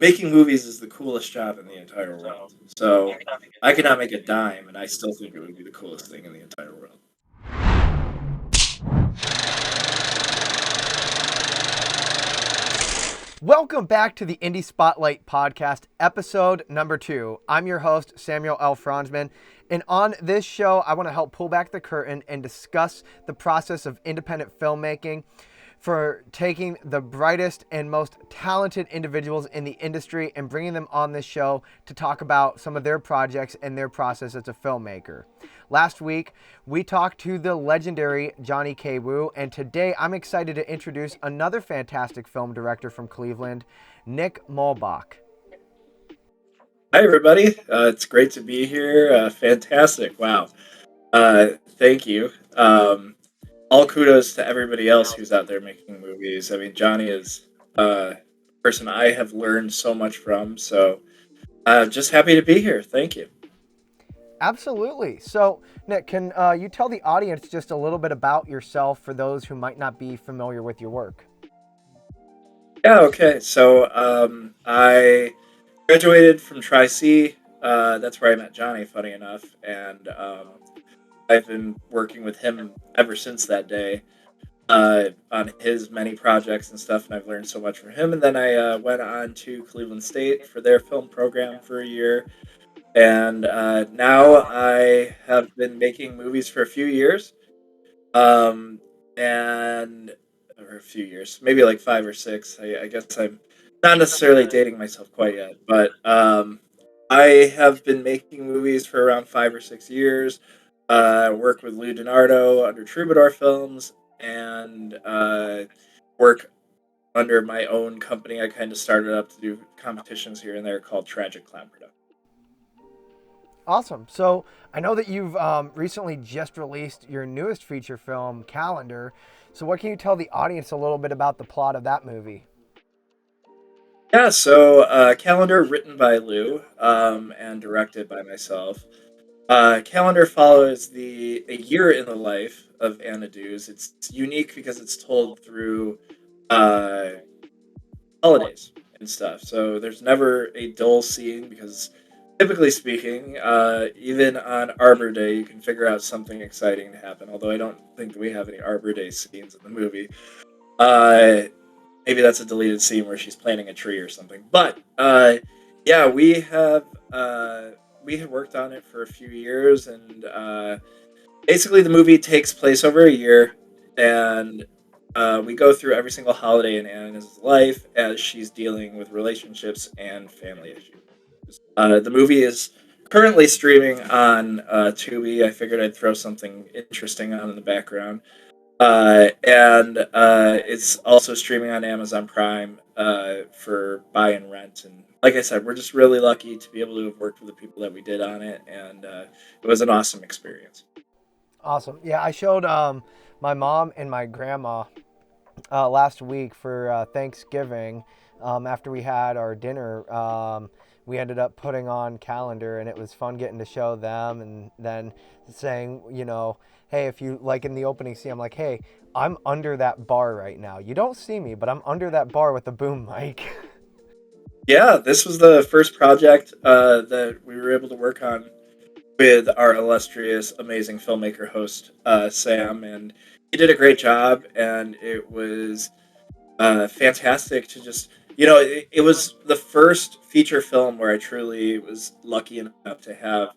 making movies is the coolest job in the entire world. So I could not make a dime, and I still think it would be the coolest thing in the entire world. Welcome back to the Indie Spotlight Podcast, episode number 2. I'm your host, Samuel L. Fronsman, and on this show, I want to help pull back the curtain and discuss the process of independent filmmaking for taking the brightest and most talented individuals in the industry and bringing them on this show to talk about some of their projects and their process as a filmmaker. Last week, we talked to the legendary Johnny K. Wu, and today I'm excited to introduce another fantastic film director from Cleveland, Nick Muhlbach. Hi, everybody. It's great to be here. Fantastic. Wow. Thank you. All kudos to everybody else who's out there making movies. I mean, Johnny is a person I have learned so much from. So just happy to be here. Thank you. Absolutely. So, Nick, can you tell the audience just a little bit about yourself for those who might not be familiar with your work? Yeah, okay. So I graduated from Tri C. That's where I met Johnny, funny enough. And I've been working with him ever since that day on his many projects and stuff. And I've learned so much from him. And then I went on to Cleveland State for their film program for a year. And now I have been making movies for a few years. Um, and or a few years, maybe like 5 or 6. I guess I'm not necessarily dating myself quite yet, but I have been making movies for around 5 or 6 years. Work with Lou Donardo under Troubadour Films, and work under my own company. I kind of started up to do competitions here and there called Tragic Clown Production. Awesome. So, I know that you've recently just released your newest feature film, Calendar. So, what can you tell the audience a little bit about the plot of that movie? Yeah, so Calendar, written by Lou and directed by myself. Calendar follows the a year in the life of Anna Dews. It's unique because it's told through uh, holidays and stuff. So there's never a dull scene because, typically speaking, even on Arbor Day, you can figure out something exciting to happen. Although I don't think that we have any Arbor Day scenes in the movie. Uh, Maybe that's a deleted scene where she's planting a tree or something. But yeah, we had worked on it for a few years, and basically the movie takes place over a year, and we go through every single holiday in Anna's life as she's dealing with relationships and family issues. The movie is currently streaming on Tubi. I figured I'd throw something interesting on in the background. And it's also streaming on Amazon Prime for buy and rent. And like I said, we're just really lucky to be able to have worked with the people that we did on it, and it was an awesome experience. Awesome. Yeah, I showed my mom and my grandma last week for Thanksgiving. After we had our dinner, we ended up putting on Calendar, and it was fun getting to show them, and then saying, hey, if you like in the opening scene, I'm like, hey, I'm under that bar right now. You don't see me, but I'm under that bar with the boom mic. Yeah, this was the first project that we were able to work on with our illustrious, amazing filmmaker host, Sam, and he did a great job, and it was fantastic to just it was the first feature film where I truly was lucky enough to have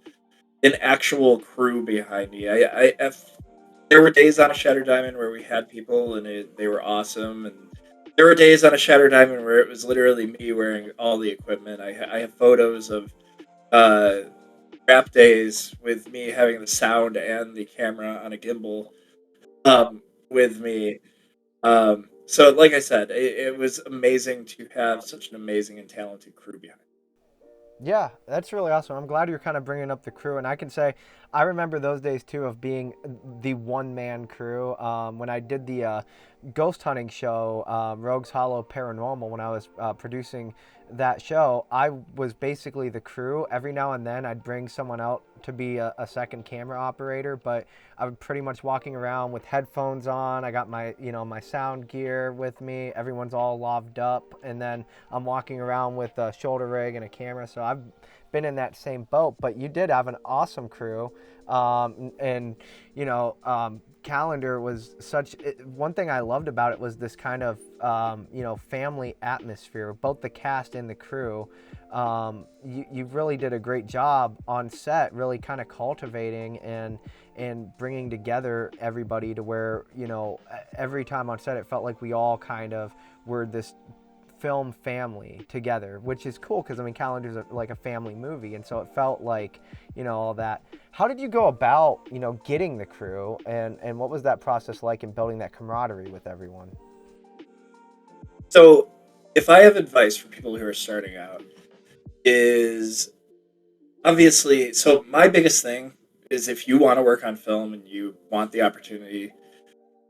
an actual crew behind me. There were days on a Shattered Diamond where we had people and they were awesome, and there were days on a Shattered Diamond where it was literally me wearing all the equipment. I have photos of uh, rap days with me having the sound and the camera on a gimbal with me. So, like I said, it was amazing to have such an amazing and talented crew behind. Yeah, that's really awesome. I'm glad you're kind of bringing up the crew, and I can say I remember those days too of being the one man crew. When I did the ghost hunting show, Rogues Hollow Paranormal, when I was producing that show, I was basically the crew. Every now and then, I'd bring someone out to be a second camera operator, but I would pretty much walking around with headphones on. I got my, my sound gear with me. Everyone's all loved up, and then I'm walking around with a shoulder rig and a camera. So I've been in that same boat. But you did have an awesome crew, and Calendar was one thing I loved about it was this kind of family atmosphere, both the cast and the crew. You really did a great job on set, really kind of cultivating and bringing together everybody to where every time on set it felt like we all kind of were this film family together, which is cool because I mean Calendar's like a family movie, and so it felt like all that. How did you go about getting the crew, and what was that process like in building that camaraderie with everyone? So, if I have advice for people who are starting out, is obviously, so my biggest thing is if you want to work on film and you want the opportunity,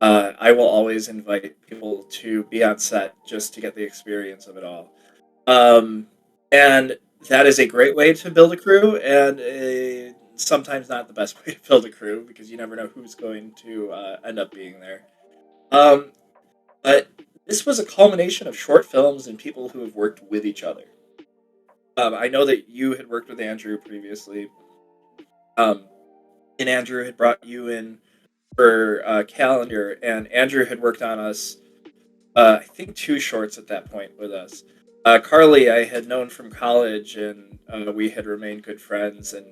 I will always invite people to be on set just to get the experience of it all. Um, and that is a great way to build a crew, and sometimes not the best way to build a crew because you never know who's going to end up being there. Um, but this was a culmination of short films and people who have worked with each other. I know that you had worked with Andrew previously, um, and Andrew had brought you in for Calendar, and Andrew had worked on us, I think, two shorts at that point with us. Carly, I had known from college, and we had remained good friends and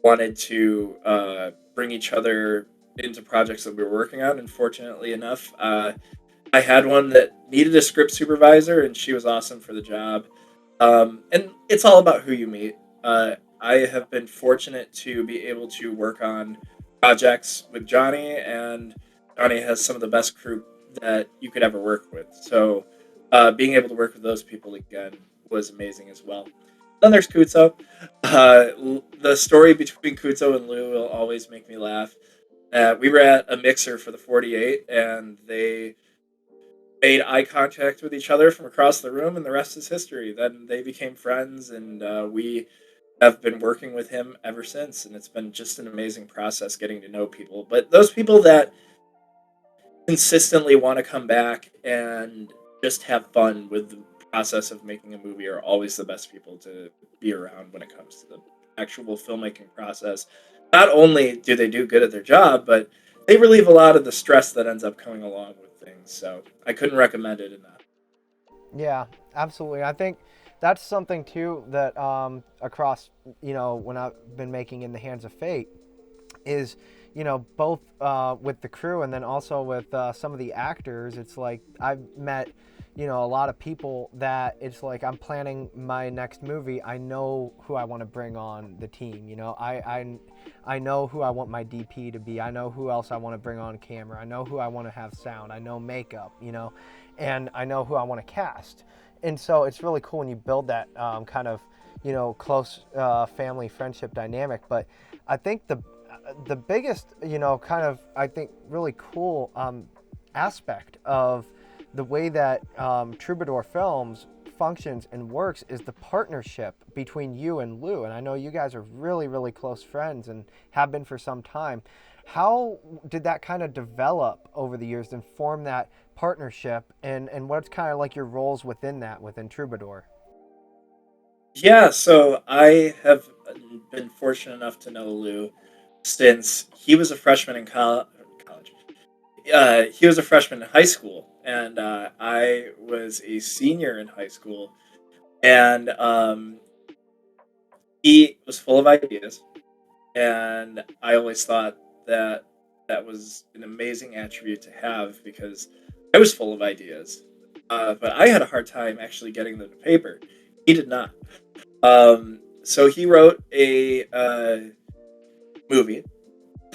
wanted to bring each other into projects that we were working on. And fortunately enough, I had one that needed a script supervisor, and she was awesome for the job. And it's all about who you meet. I have been fortunate to be able to work on projects with Johnny, and Johnny has some of the best crew that you could ever work with. So, being able to work with those people again was amazing as well. Then there's Kuzo. The story between Kuzo and Lou will always make me laugh. We were at a mixer for the 48, and they made eye contact with each other from across the room, and the rest is history. Then they became friends, and we have been working with him ever since. And it's been just an amazing process getting to know people. But those people that consistently want to come back and just have fun with the process of making a movie are always the best people to be around when it comes to the actual filmmaking process. Not only do they do good at their job, but they relieve a lot of the stress that ends up coming along with things. So I couldn't recommend it enough. Yeah, absolutely. I think that's something too that across when I've been making In the Hands of Fate is both with the crew and then also with some of the actors. It's like I've met a lot of people that it's like I'm planning my next movie. I know who I want to bring on the team. I know who I want my DP to be. I know who else I want to bring on camera. I know who I want to have sound. I know makeup. And I know who I want to cast. And so it's really cool when you build that kind of close family friendship dynamic. But I think the biggest kind of I think really cool aspect of the way that Troubadour Films functions and works is the partnership between you and Lou. And I know you guys are really, really close friends and have been for some time. How did that kind of develop over the years and form that partnership? And what's kind of like your roles within that, within Troubadour? Yeah, so I have been fortunate enough to know Lou since he was a freshman in college. He was a freshman in high school, and I was a senior in high school. And he was full of ideas, and I always thought that that was an amazing attribute to have because I was full of ideas, but I had a hard time actually getting them to paper. He did not. So he wrote a movie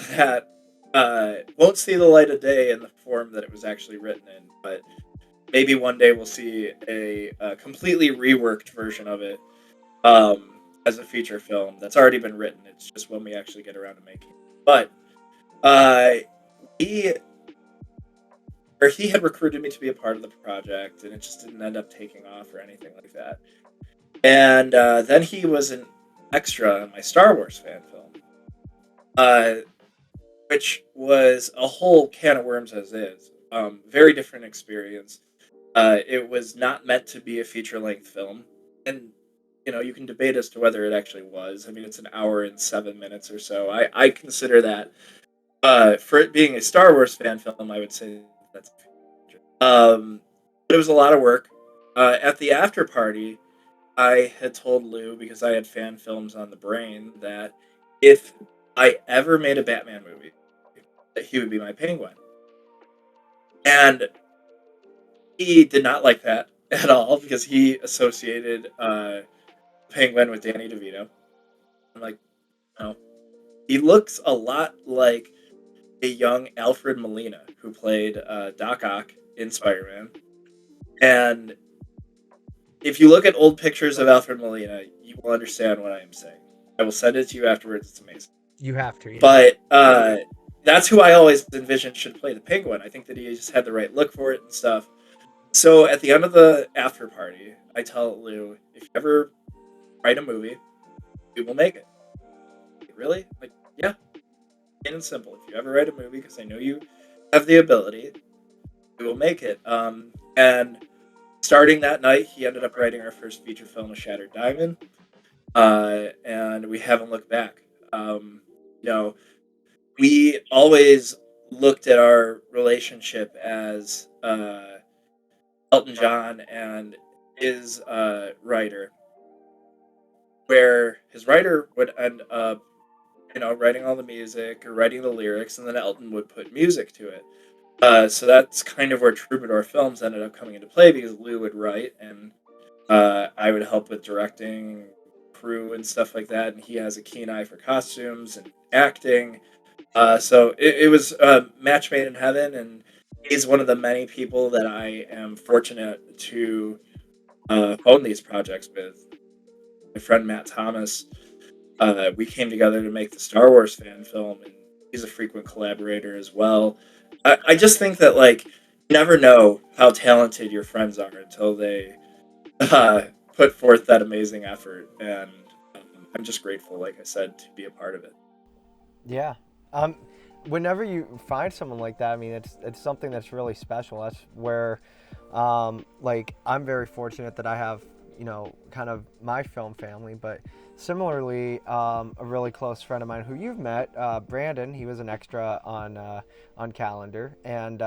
that won't see the light of day in the form that it was actually written in, but maybe one day we'll see a completely reworked version of it as a feature film that's already been written. It's just when we actually get around to making it. But uh, he he had recruited me to be a part of the project, and it just didn't end up taking off or anything like that. And then he was an extra in my Star Wars fan film, uh, which was a whole can of worms as is. Very different experience. It was not meant to be a feature length film, and you can debate as to whether it actually was. I mean, it's an hour and 7 minutes or so. I consider that for it being a Star Wars fan film, I would say that's but it was a lot of work. At the after party, I had told Lou, because I had fan films on the brain, that if I ever made a Batman movie, that he would be my Penguin. And he did not like that at all because he associated Penguin with Danny DeVito. I'm like, no. He looks a lot like a young Alfred Molina who played Doc Ock in Spider-Man. And if you look at old pictures of Alfred Molina, you will understand what I am saying. I will send it to you afterwards. It's amazing. You have to. Yeah. But that's who I always envisioned should play the Penguin. I think that he just had the right look for it and stuff. So at the end of the after party, I tell Lou, if you ever write a movie, we will make it. Really? Like, yeah. Plain and simple. If you ever write a movie, because I know you have the ability, we will make it. And starting that night, he ended up writing our first feature film, A Shattered Diamond. And we haven't looked back. We always looked at our relationship as Elton John and his writer, where his writer would end up, writing all the music or writing the lyrics, and then Elton would put music to it. So that's kind of where Troubadour Films ended up coming into play, because Lou would write and I would help with directing, crew, and stuff like that. And he has a keen eye for costumes and acting. So it was a match made in heaven, and he's one of the many people that I am fortunate to own these projects with. My friend Matt Thomas, we came together to make the Star Wars fan film, and he's a frequent collaborator as well. I just think that, like, you never know how talented your friends are until they uh, put forth that amazing effort, and I'm just grateful, like I said, to be a part of it. Yeah. Um, Whenever you find someone like that, I mean, it's something that's really special. That's where, like, I'm very fortunate that I have, kind of my film family. But similarly, a really close friend of mine who you've met, Brandon, he was an extra on Calendar, and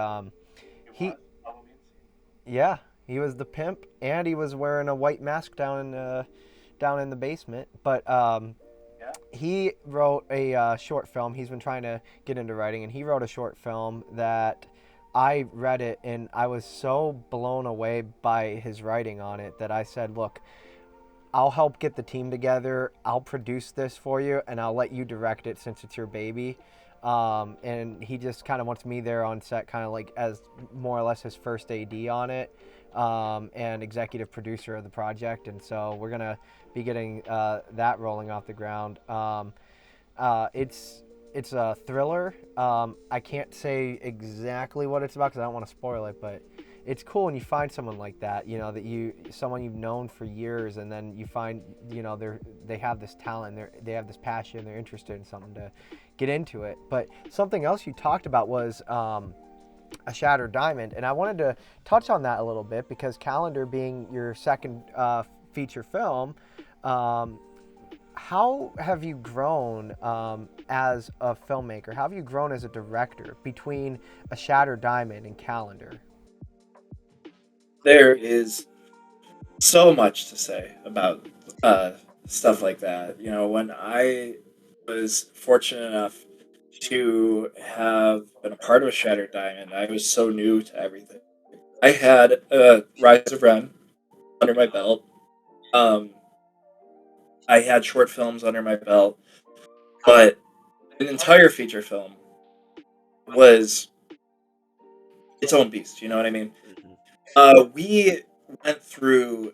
he, yeah, he was the pimp, and he was wearing a white mask down in the basement. But he wrote a short film. He's been trying to get into writing, and he wrote a short film that I read it, and I was so blown away by his writing on it that I said, "Look, I'll help get the team together. I'll produce this for you, and I'll let you direct it since it's your baby." And he just kind of wants me there on set, kind of like as more or less his first AD on it, and executive producer of the project. And so we're gonna be getting that rolling off the ground. It's a thriller. I can't say exactly what it's about because I don't want to spoil it, but it's cool when you find someone like that, someone you've known for years, and then you find, they have this talent, they have this passion, they're interested in something to get into it. But something else you talked about was A Shattered Diamond, and I wanted to touch on that a little bit because Calendar being your second feature film, how have you grown as a filmmaker? How have you grown as a director between A Shattered Diamond and Calendar? There is so much to say about uh, stuff like that. When I was fortunate enough to have been a part of a Shattered Diamond, I was so new to everything. I had Rise of Ren under my belt. Um, I had short films under my belt, but an entire feature film was its own beast. You know what I mean? We went through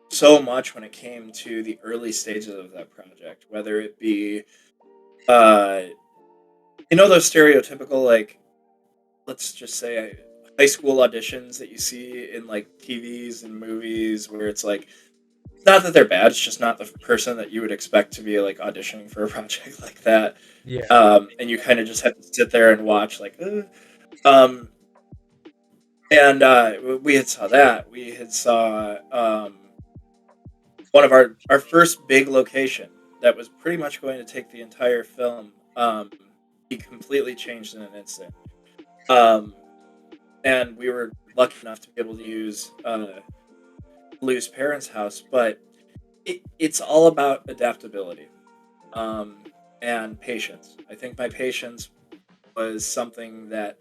so much when it came to the early stages of that project, whether it be, uh, those stereotypical, like, let's just say high school auditions that you see in like TVs and movies, where it's like not that they're bad. It's just not the person that you would expect to be like auditioning for a project like that. Yeah. And you kind of just have to sit there and watch like, um, and we had saw that. We had saw one of our first big location that was pretty much going to take the entire film. He completely changed in an instant. Um, and we were lucky enough to be able to use Lou's parents' house, but it's all about adaptability um, and patience. I think my patience was something that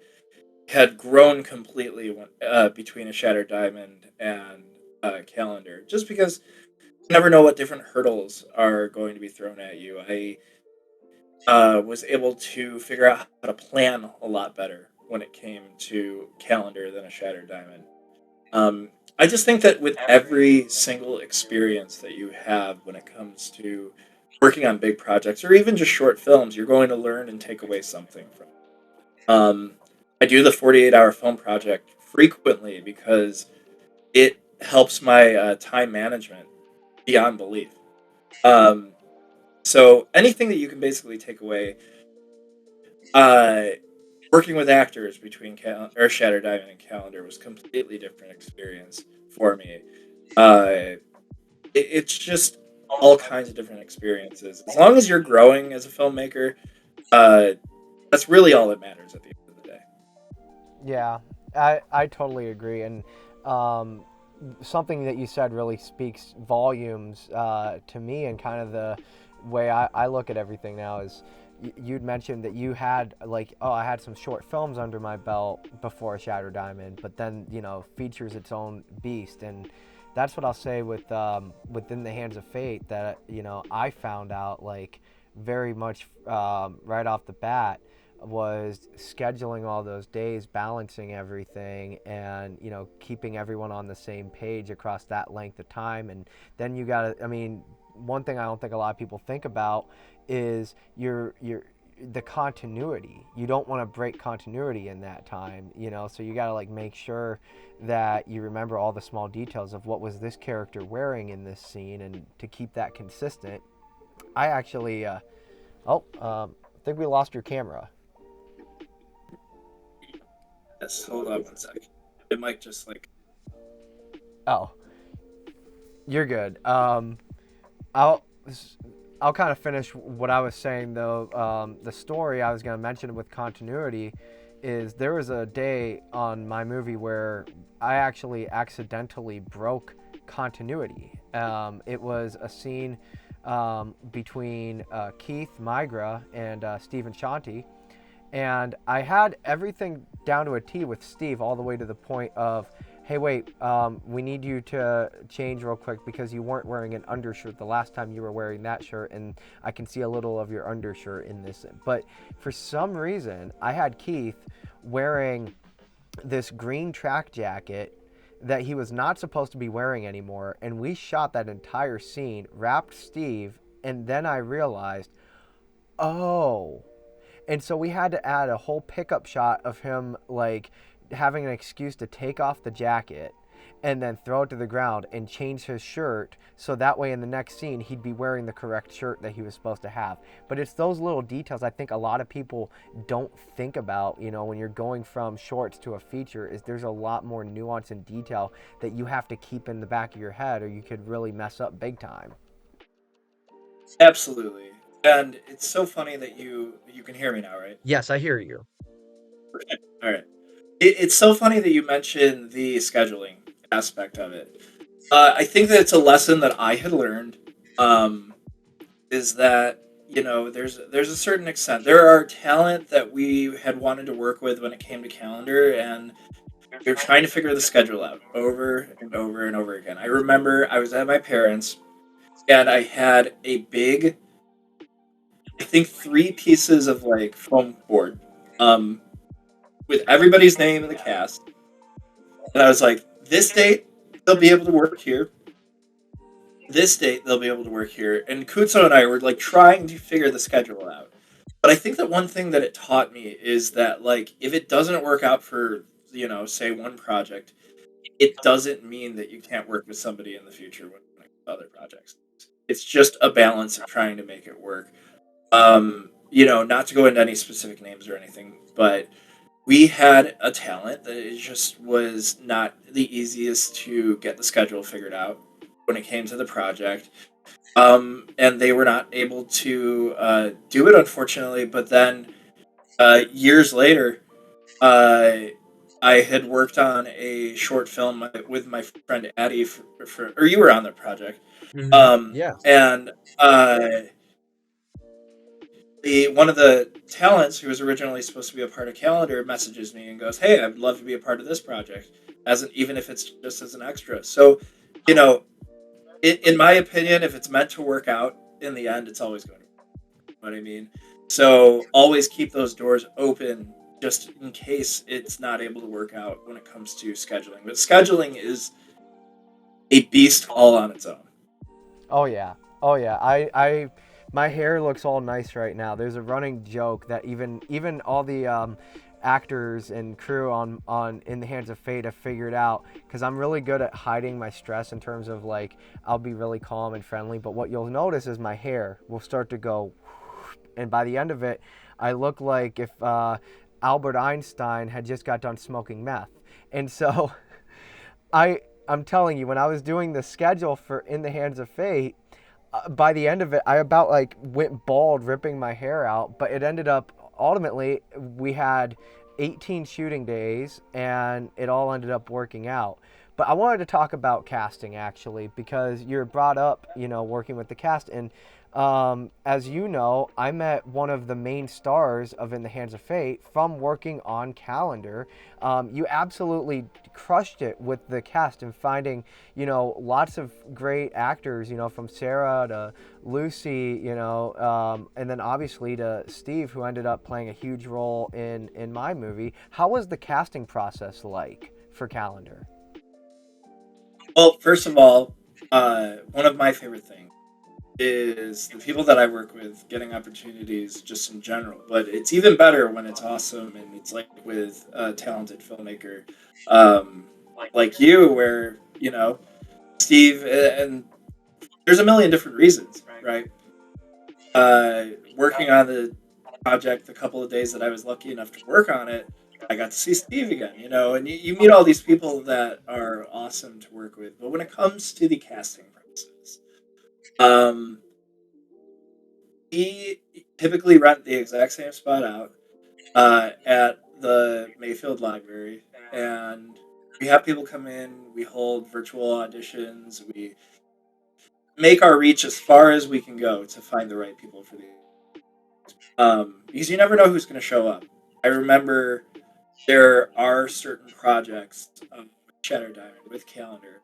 had grown completely between a Shattered Diamond and Calendar, just because you never know what different hurdles are going to be thrown at you. I was able to figure out how to plan a lot better when it came to Calendar than a Shattered Diamond. Um, I just think that with every single experience that you have when it comes to working on big projects or even just short films, you're going to learn and take away something from it. I do the 48-hour film project frequently because it helps my time management beyond belief. Um, so anything that you can basically take away, uh, working with actors between or Shattered Diamond and Calendar was completely different experience for me. It's just all kinds of different experiences. As long as you're growing as a filmmaker, uh, that's really all that matters at the end of the day. Yeah, I totally agree. And um, something that you said really speaks volumes to me, and kind of the way I look at everything now is you'd mentioned that you had like, oh, I had some short films under my belt before Shattered Diamond, but then, features its own beast. And that's what I'll say with Within the Hands of Fate, that I found out like very much right off the bat, was scheduling all those days, balancing everything, and keeping everyone on the same page across that length of time. And then you got to, I mean, one thing I don't think a lot of people think about is your the continuity. You don't want to break continuity in that time, so you got to like make sure that you remember all the small details of what was this character wearing in this scene, and to keep that consistent. I actually I think we lost your camera. Yes, hold on one second. It might just like Oh, you're good. I'll I'll kind of finish what I was saying though. The story I was going to mention with continuity is there was a day on my movie where I actually accidentally broke continuity. It was a scene between Keith Migra and Stephen Shanti, and I had everything down to a T with Steve, all the way to the point of, hey, wait, we need you to change real quick because you weren't wearing an undershirt the last time you were wearing that shirt, and I can see a little of your undershirt in this. But for some reason, I had Keith wearing this green track jacket that he was not supposed to be wearing anymore, and we shot that entire scene, wrapped Steve, and then I realized, oh, and so we had to add a whole pickup shot of him like having an excuse to take off the jacket and then throw it to the ground and change his shirt, so that way in the next scene he'd be wearing the correct shirt that he was supposed to have. But it's those little details I think a lot of people don't think about, when you're going from shorts to a feature, is there's a lot more nuance and detail that you have to keep in the back of your head, or you could really mess up big time. absolutely. And it's so funny that you can hear me now, right? Yes, I hear you. Okay. All right. It's so funny that you mentioned the scheduling aspect of it. I think that it's a lesson that I had learned. Um, is that there's a certain extent there are talent that we had wanted to work with when it came to calendar, and you're trying to figure the schedule out over and over and over again. I remember I was at my parents and I had a big, I think, three pieces of like foam board um with everybody's name in the cast, and I was like, this date they'll be able to work here, this date they'll be able to work here, and Kutso and I were like trying to figure the schedule out. But I think that one thing that it taught me is that, like, if it doesn't work out for, say one project, it doesn't mean that you can't work with somebody in the future when it other projects. It's just a balance of trying to make it work. Not to go into any specific names or anything, but we had a talent that it just was not the easiest to get the schedule figured out when it came to the project. And they were not able to do it, unfortunately. But then years later, uh, I had worked on a short film with my friend Addie, or you were on the project. Yeah. And one of the talents who was originally supposed to be a part of Calendar messages me and goes, "Hey, I'd love to be a part of this project, even if it's just as an extra." So, you know, in my opinion, if it's meant to work out in the end, it's always going to. You know what I mean? So always keep those doors open just in case it's not able to work out when it comes to scheduling. But scheduling is a beast all on its own. Oh yeah. Oh yeah. My hair looks all nice right now. There's a running joke that even all the actors and crew on In the Hands of Fate have figured out, because I'm really good at hiding my stress in terms of like I'll be really calm and friendly, but what you'll notice is my hair will start to go, and by the end of it, I look like if Albert Einstein had just got done smoking meth, and so I'm telling you, when I was doing the schedule for In the Hands of Fate, by the end of it, I about like went bald, ripping my hair out. But it ended up ultimately we had 18 shooting days, and it all ended up working out. But I wanted to talk about casting actually, because you're brought up, working with the cast, and as you know, I met one of the main stars of In the Hands of Fate from working on Calendar. You absolutely crushed it with the cast and finding, lots of great actors, from Sarah to Lucy, and then obviously to Steve, who ended up playing a huge role in my movie. How was the casting process like for Calendar? Well, first of all, one of my favorite things is the people that I work with getting opportunities just in general. But it's even better when it's awesome and it's like with a talented filmmaker um, like you, where Steve and there's a million different reasons, right? Working on the project, the couple of days that I was lucky enough to work on it, I got to see Steve again, and you meet all these people that are awesome to work with. But when it comes to the casting process, um, we typically rent the exact same spot out at the Mayfield Library, and we have people come in. We hold virtual auditions. We make our reach as far as we can go to find the right people for the because you never know who's going to show up. I remember there are certain projects with Cheddar Diamond, with Calendar,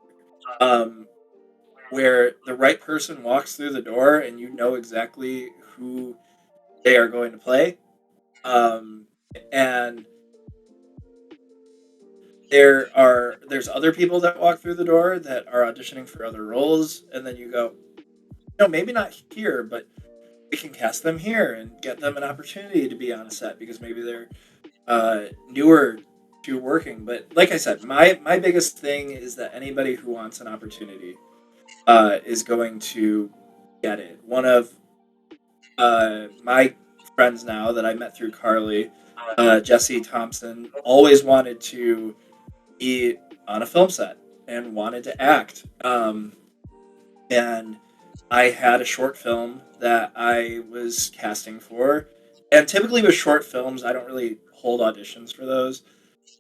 um, where the right person walks through the door and you know exactly who they are going to play. Um, and there's other people that walk through the door that are auditioning for other roles, and then you go, maybe not here, but we can cast them here and get them an opportunity to be on a set because maybe they're newer to working. But like I said, my biggest thing is that anybody who wants an opportunity is going to get it. One of my friends now that I met through Carly, Jesse Thompson, always wanted to be on a film set and wanted to act. And I had a short film that I was casting for. And typically with short films, I don't really hold auditions for those.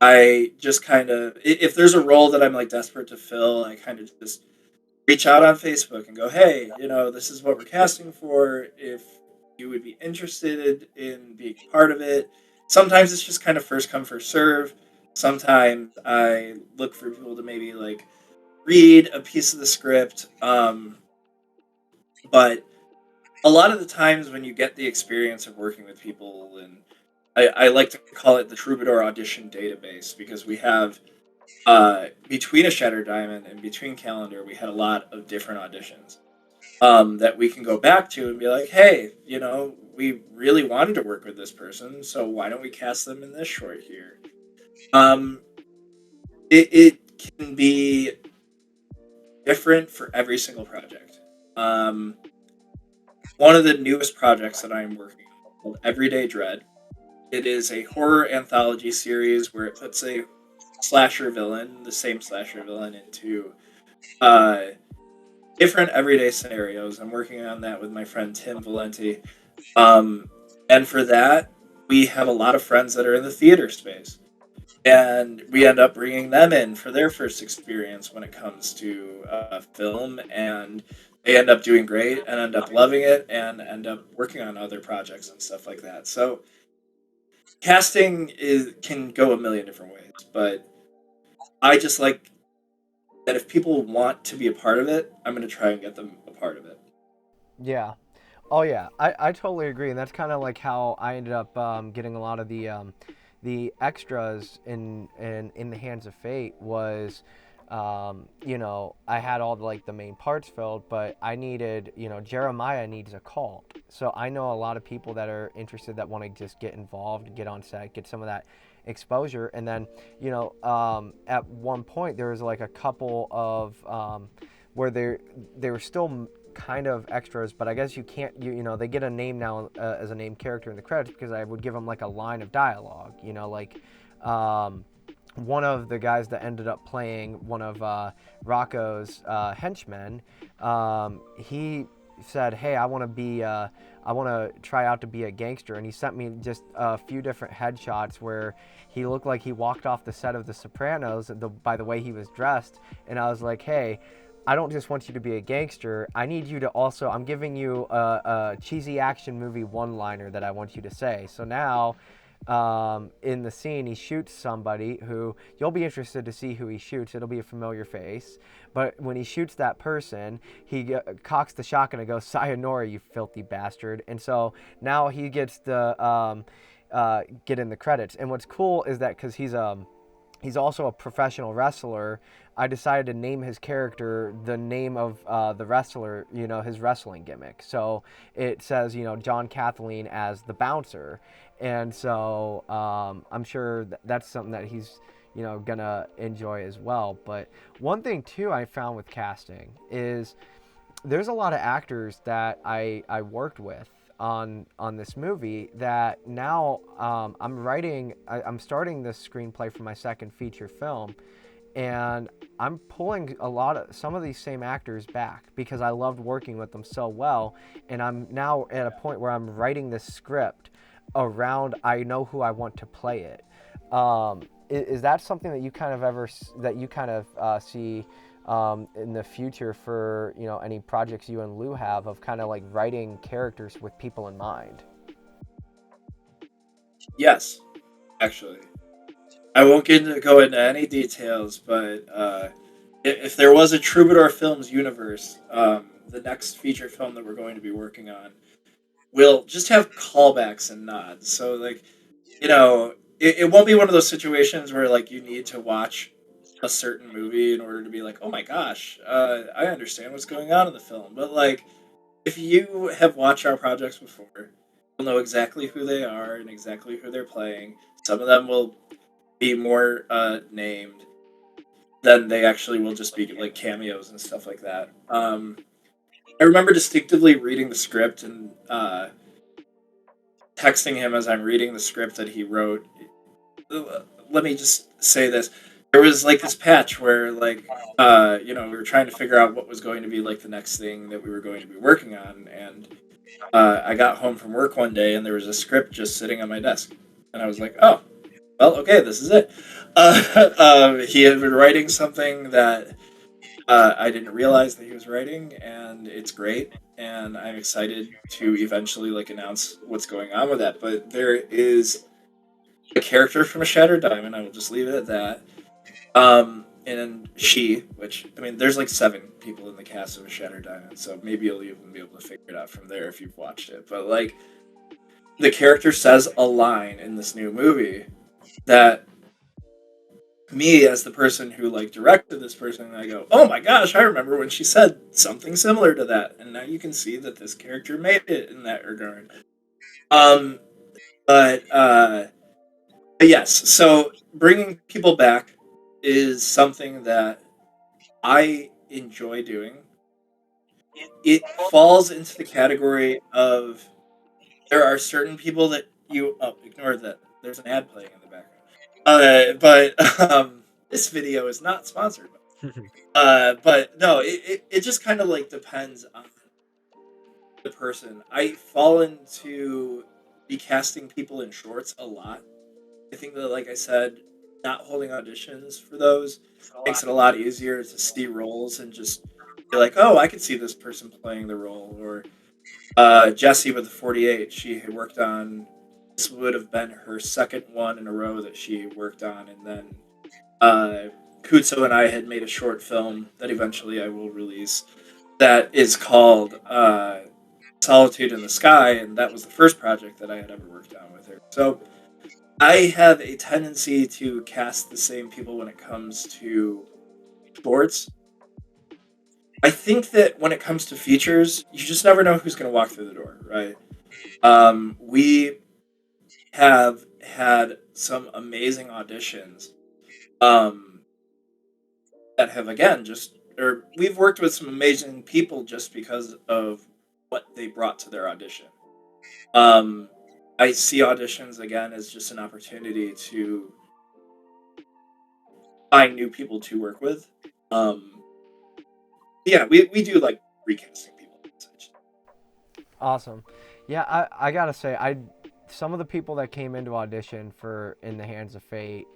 I just kind of, if there's a role that I'm like desperate to fill, I kind of just reach out on Facebook and go, hey, this is what we're casting for. If you would be interested in being part of it. Sometimes it's just kind of first come, first serve. Sometimes I look for people to maybe like read a piece of the script. But a lot of the times when you get the experience of working with people, and I like to call it the Troubadour audition database because we have between a Shattered Diamond and between Calendar, we had a lot of different auditions that we can go back to and be like, hey, we really wanted to work with this person, so why don't we cast them in this short here? Um, it can be different for every single project. Um, One of the newest projects that I'm working on called Everyday Dread. It is a horror anthology series where it puts a slasher villain, the same slasher villain, into uh, different everyday scenarios. I'm working on that with my friend Tim Valenti. Um, and for that, we have a lot of friends that are in the theater space. And we end up bringing them in for their first experience when it comes to film. And they end up doing great and end up loving it and end up working on other projects and stuff like that. So casting can go a million different ways, but I just like that if people want to be a part of it, I'm going to try and get them a part of it. Yeah. Oh yeah, I totally agree, and that's kind of like how I ended up getting a lot of the extras in the Hands of Fate was, I had all the main parts filled, but I needed, Jeremiah needs a cult, so I know a lot of people that are interested that want to just get involved, get on set, get some of that exposure, and then at one point there was like a couple of where they were still kind of extras, but I guess you can't. They get a name now as a named character in the credits because I would give them like a line of dialogue. One of the guys that ended up playing one of Rocco's henchmen, he said, "Hey, I want to I want to try out to be a gangster," and he sent me just a few different headshots where he looked like he walked off the set of The Sopranos by the way he was dressed, and I was like, "Hey, I don't just want you to be a gangster. I need you to also, I'm giving you a cheesy action movie one-liner that I want you to say." So now, in the scene, he shoots somebody who you'll be interested to see who he shoots. It'll be a familiar face. But when he shoots that person, he cocks the shotgun and goes, "Sayonara, you filthy bastard." And so now he gets the get in the credits. And what's cool is that because he's also a professional wrestler, I decided to name his character the name of the wrestler, his wrestling gimmick. So it says, John Kathleen as the bouncer. And so I'm sure that's something that he's, gonna enjoy as well. But one thing, too, I found with casting is there's a lot of actors that I worked with on this movie that now I'm starting this screenplay for my second feature film, and I'm pulling some of these same actors back because I loved working with them so well, and I'm now at a point where I'm writing this script around I know who I want to play it. Is that something that you kind of see in the future for any projects you and Lou have of kind of like writing characters with people in mind? Yes, actually. I won't go into any details, but if there was a Troubadour Films universe, the next feature film that we're going to be working on will just have callbacks and nods. So, like, it won't be one of those situations where, like, you need to watch a certain movie in order to be like, oh my gosh, I understand what's going on in the film. But, like, if you have watched our projects before, you'll know exactly who they are and exactly who they're playing. Some of them will be more named than they actually will just be like cameos and stuff like that. I remember distinctively reading the script and texting him as I'm reading the script that he wrote. Let me just say this: there was like this patch where we were trying to figure out what was going to be like the next thing that we were going to be working on, and I got home from work one day and there was a script just sitting on my desk, and I was like, oh, well, okay, this is it. He had been writing something that I didn't realize that he was writing, and it's great. And I'm excited to eventually like announce what's going on with that. But there is a character from A Shattered Diamond. I will just leave it at that. And which I mean, there's like 7 people in the cast of A Shattered Diamond, so maybe you'll even be able to figure it out from there if you've watched it. But like, the character says a line in this new movie that me as the person who like directed this person, I go, oh my gosh, I remember when she said something similar to that, and now you can see that this character made it in that regard. Um, but yes, so bringing people back is something that I enjoy doing, it falls into the category of there are certain people that you ignore that. There's an ad playing in the background. But this video is not sponsored. But no, it just kind of like depends on the person. I fall into be casting people in shorts a lot. I think that, like I said, not holding auditions for those makes it a lot easier to see roles and just be like, oh, I could see this person playing the role. Or Jessie with the 48, she had worked on, this would have been her second one in a row that she worked on. And then uh, Kutso and I had made a short film that eventually I will release that is called Solitude in the Sky. And that was the first project that I had ever worked on with her. So I have a tendency to cast the same people when it comes to sports. I think that when it comes to features, you just never know who's going to walk through the door, right? We have had some amazing auditions um, that have, again, just, or we've worked with some amazing people just because of what they brought to their audition. Um, I see auditions, again, as just an opportunity to find new people to work with. Um, yeah, we do like recasting people. Awesome. Yeah, I gotta say, some of the people that came into audition for In the Hands of Fate,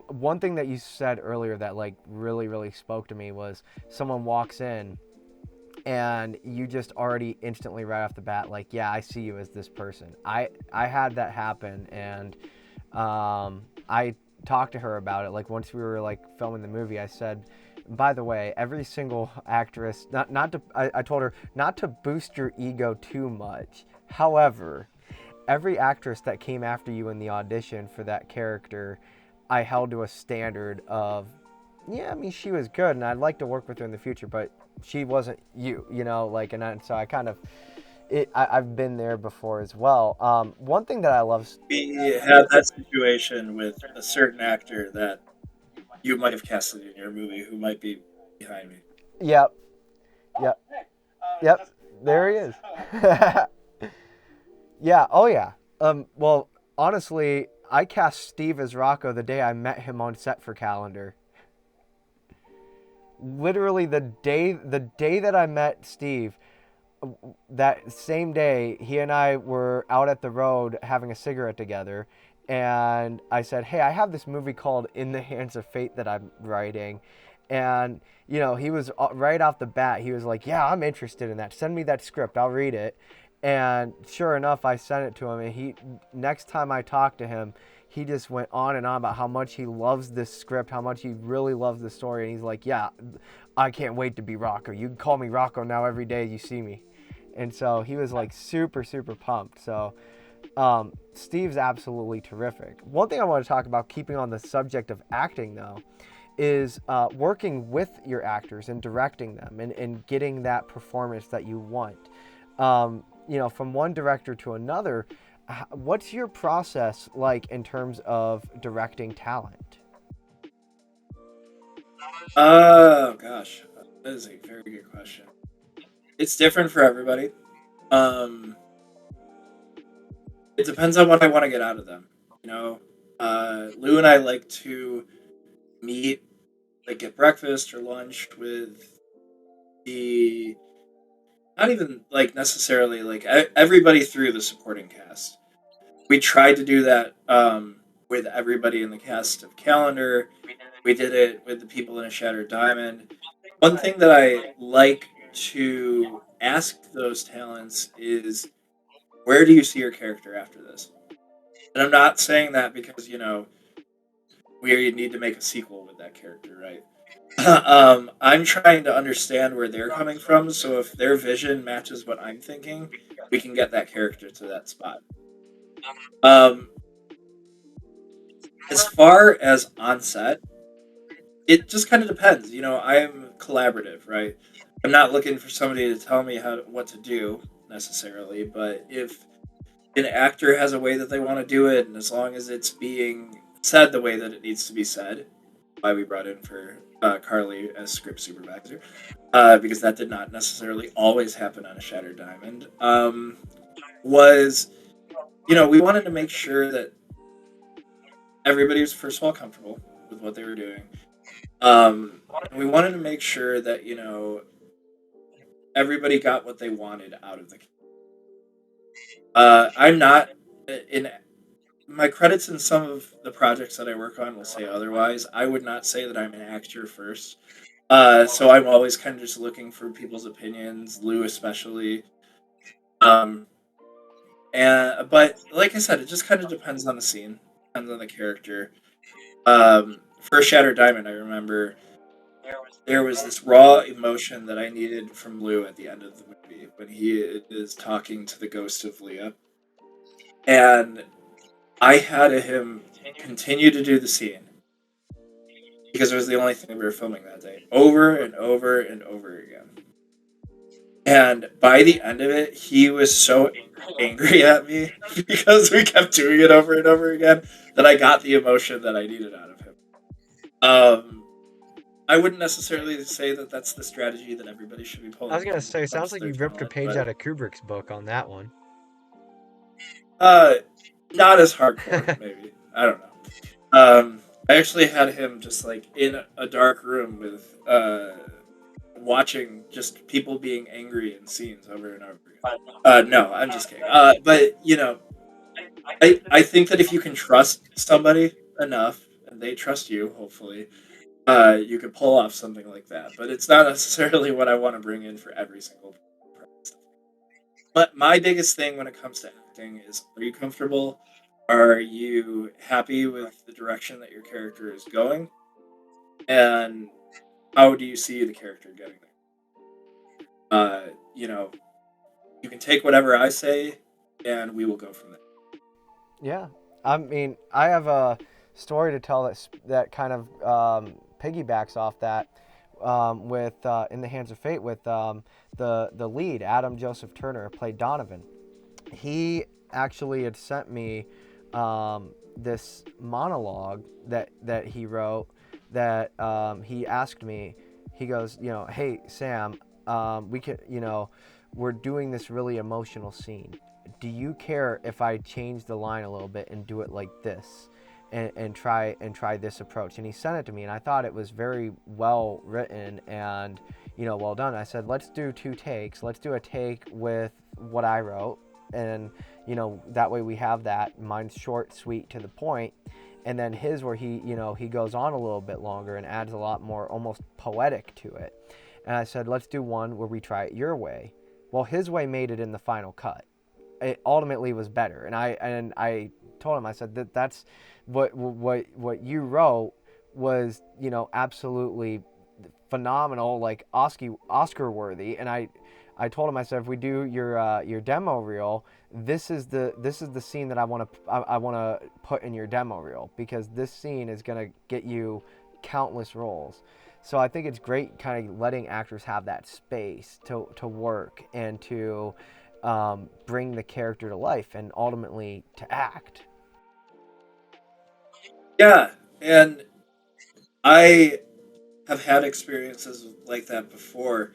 one thing that you said earlier that like really spoke to me was someone walks in and you just already instantly right off the bat like, yeah, I see you as this person. I had that happen, and I talked to her about it. Like once we were like filming the movie, I said, by the way, every single actress, not to, I told her not to boost your ego too much. However, every actress that came after you in the audition for that character, I held to a standard of, yeah, I mean, she was good, and I'd like to work with her in the future, but she wasn't you, you know, like, so I kind of, I've been there before as well. One thing that I love. We had that situation with a certain actor that you might have casted in your movie who might be behind me. Yep, yep, yep. There he is. Yeah. Oh yeah. Well, honestly, I cast Steve as Rocco the day I met him on set for Calendar. Literally the day that I met Steve, that same day, he and I were out at the road having a cigarette together, and I said, "Hey, I have this movie called In the Hands of Fate that I'm writing," and he was right off the bat. He was like, "Yeah, I'm interested in that. Send me that script. I'll read it." And sure enough, I sent it to him, and next time I talked to him, he just went on and on about how much he loves this script, how much he really loves the story, and he's like, "Yeah, I can't wait to be Rocco. You can call me Rocco now every day you see me." And so he was like super pumped. So Steve's absolutely terrific. One thing I want to talk about, keeping on the subject of acting though, is working with your actors and directing them, and getting that performance that you want. From one director to another, what's your process like in terms of directing talent? Oh gosh, that is a very good question. It's different for everybody. Um, it depends on what I want to get out of them. You know, Lou and I like to meet, like get breakfast or lunch with the, not even like necessarily like everybody through the supporting cast. We tried to do that with everybody in the cast of Calendar. We did it with the people in A Shattered Diamond. One thing that I like to ask those talents is, where do you see your character after this? And I'm not saying that because, we need to make a sequel with that character, right? I'm trying to understand where they're coming from, so if their vision matches what I'm thinking, we can get that character to that spot. Um, as far as on set, it just kind of depends. I'm collaborative, right? I'm not looking for somebody to tell me what to do necessarily, but if an actor has a way that they want to do it, and as long as it's being said the way that it needs to be said, why we brought in for Carly as script supervisor, because that did not necessarily always happen on a Shattered Diamond. Was we wanted to make sure that everybody was first of all comfortable with what they were doing. And we wanted to make sure that everybody got what they wanted out of the. I'm not in my credits in some of the projects that I work on will say otherwise. I would not say that I'm an actor first. So I'm always kind of just looking for people's opinions, Lou especially. Um, but like I said, it just kind of depends on the scene, depends on the character. For Shattered Diamond, I remember there was this raw emotion that I needed from Lou at the end of the movie when he is talking to the ghost of Leah, and I had him continue to do the scene because it was the only thing we were filming that day, over and over and over again. And by the end of it, he was so angry at me because we kept doing it over and over again that I got the emotion that I needed out of him. I wouldn't necessarily say that that's the strategy that everybody should be I was pulling gonna when say, it comes sounds to like their you ripped a talent, page but out of Kubrick's book on that one. uh, not as hardcore, maybe. I don't know. I actually had him just like in a dark room with watching just people being angry in scenes over and over again. No, I'm just kidding. But I think that if you can trust somebody enough and they trust you, hopefully, you could pull off something like that. But it's not necessarily what I want to bring in for every single project. But my biggest thing when it comes to acting is: are you comfortable? Are you happy with the direction that your character is going? And how do you see the character getting there? Uh, you know, you can take whatever I say, and we will go from there. Yeah, I mean, I have a story to tell that kind of piggybacks off that with In the Hands of Fate with the lead Adam Joseph Turner played Donovan. He actually had sent me this monologue that he wrote that he asked me. He goes, hey Sam, we can, we're doing this really emotional scene. Do you care if I change the line a little bit and do it like this, and try this approach? And he sent it to me, and I thought it was very well written and well done. I said, let's do 2 takes. Let's do a take with what I wrote, and that way we have that. Mine's short, sweet, to the point, and then his where he goes on a little bit longer and adds a lot more almost poetic to it. And I said, let's do one where we try it your way. Well, his way made it in the final cut. It ultimately was better, and I told him, I said that's what you wrote was absolutely phenomenal, like Oscar worthy. And I told him, I said, if we do your demo reel, this is the scene that I want to put in your demo reel, because this scene is gonna get you countless roles. So I think it's great kind of letting actors have that space to work and to bring the character to life and ultimately to act. Yeah, and I have had experiences like that before.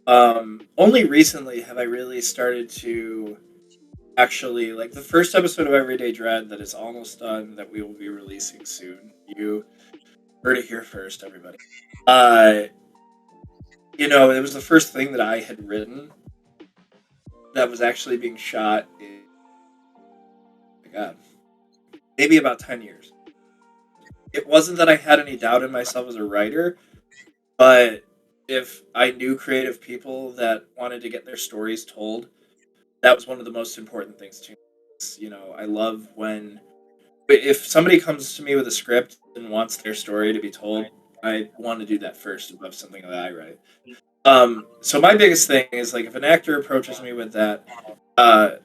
Only recently have I really started to actually like the first episode of Everyday Dread that is almost done, that we will be releasing soon. You heard it here first, everybody. Uh, it was the first thing that I had written that was actually being shot in, oh my God, maybe about 10 years. It wasn't that I had any doubt in myself as a writer, but if I knew creative people that wanted to get their stories told, that was one of the most important things to me. I love when if somebody comes to me with a script and wants their story to be told, I want to do that first above something that I write. So my biggest thing is like if an actor approaches me with that, uh,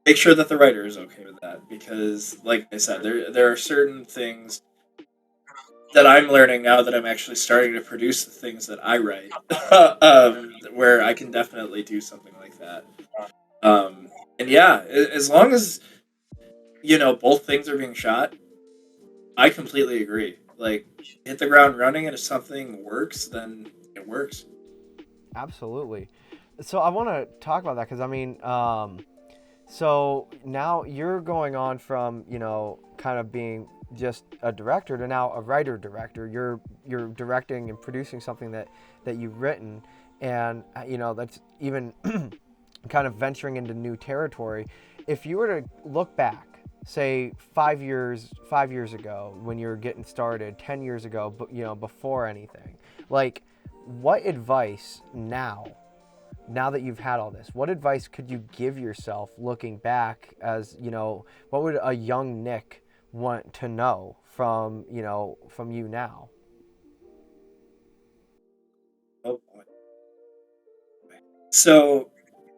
make sure that the writer is okay with that, because, like I said, there are certain things that I'm learning now that I'm actually starting to produce the things that I write, where I can definitely do something like that. And yeah, as long as both things are being shot, I completely agree. like hit the ground running, and if something works, then it works. Absolutely. So I want to talk about that because I mean, so now you're going on from kind of being just a director to now a writer director. You're directing and producing something that you've written, and that's even kind of venturing into new territory. If you were to look back, say 5 years ago when you were getting started, 10 years ago, but before anything, like what advice now that you've had all this, what advice could you give yourself looking back as, what would a young Nick want to know from you now? Oh boy. So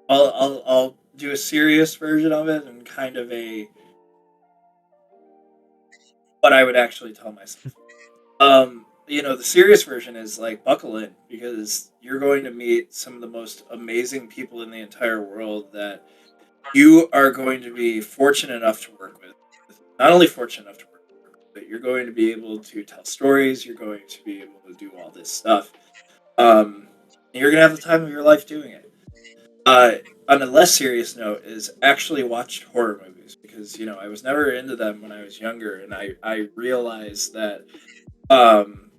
I'll do a serious version of it and kind of a what I would actually tell myself. The serious version is like buckle in because you're going to meet some of the most amazing people in the entire world that you are going to be fortunate enough to work with. Not only fortunate enough to work with, but you're going to be able to tell stories. You're going to be able to do all this stuff. Um, and you're going to have the time of your life doing it. Uh, on a less serious note, is actually watch horror movies because I was never into them when I was younger, and I realized that um,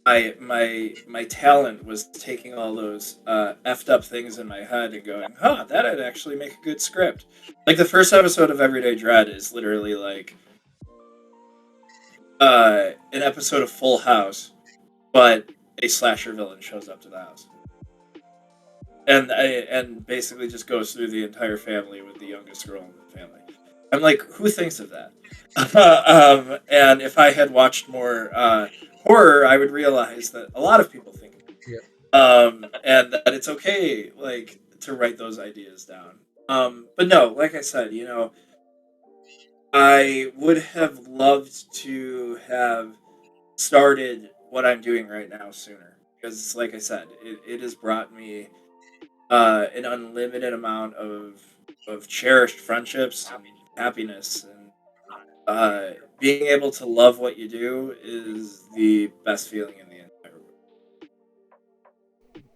my talent was taking all those effed up things in my head and going, huh, that'd actually make a good script. Like the first episode of Everyday Dread is literally like an episode of Full House, but a slasher villain shows up to the house. And basically just goes through the entire family with the youngest girl in the family. I'm like, who thinks of that? And if I had watched more horror, I would realize that a lot of people think of it, and that it's okay, like to write those ideas down. But no, like I said, I would have loved to have started what I'm doing right now sooner because, like I said, it has brought me an unlimited amount of cherished friendships and happiness, and being able to love what you do is the best feeling in the entire world.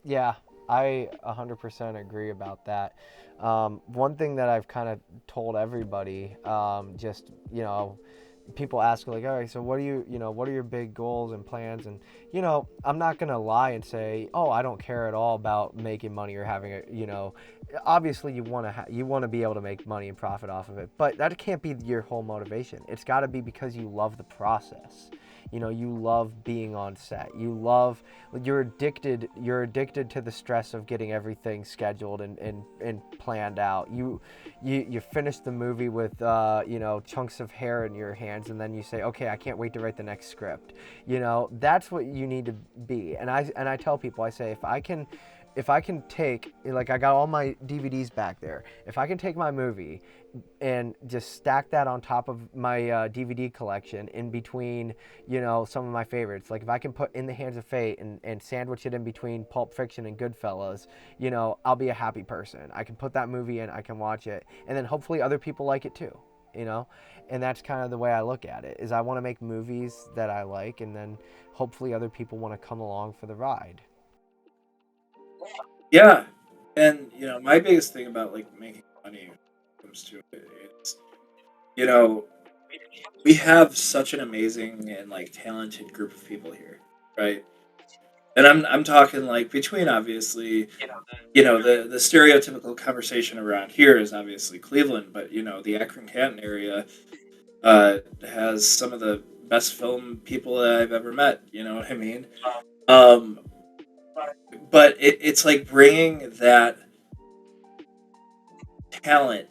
Yeah, I 100% agree about that. One thing that I've kind of told everybody, just people ask like, all right, so what do what are your big goals and plans? And I'm not gonna lie and say, oh, I don't care at all about making money or having obviously you want to be able to make money and profit off of it, but that can't be your whole motivation. It's got to be because you love the process. You love being on set. You're addicted to the stress of getting everything scheduled and planned out. You finish the movie with chunks of hair in your hands, and then you say, okay, I can't wait to write the next script. That's what you need to be. And I tell people, I say, if I can take, like, I got all my DVDs back there. If I can take my movie and just stack that on top of my DVD collection in between, some of my favorites. Like if I can put In the Hands of Fate and sandwich it in between Pulp Fiction and Goodfellas, I'll be a happy person. I can put that movie in, I can watch it, and then hopefully other people like it too, you know? And that's kind of the way I look at it, is I want to make movies that I like, and then hopefully other people want to come along for the ride. Yeah, and my biggest thing about like making money when it comes to it is you know we have such an amazing and like talented group of people here, right? And I'm talking like between obviously the stereotypical conversation around here is obviously Cleveland, but the Akron Canton area has some of the best film people that I've ever met. You know what I mean? Um, but it's like bringing that talent,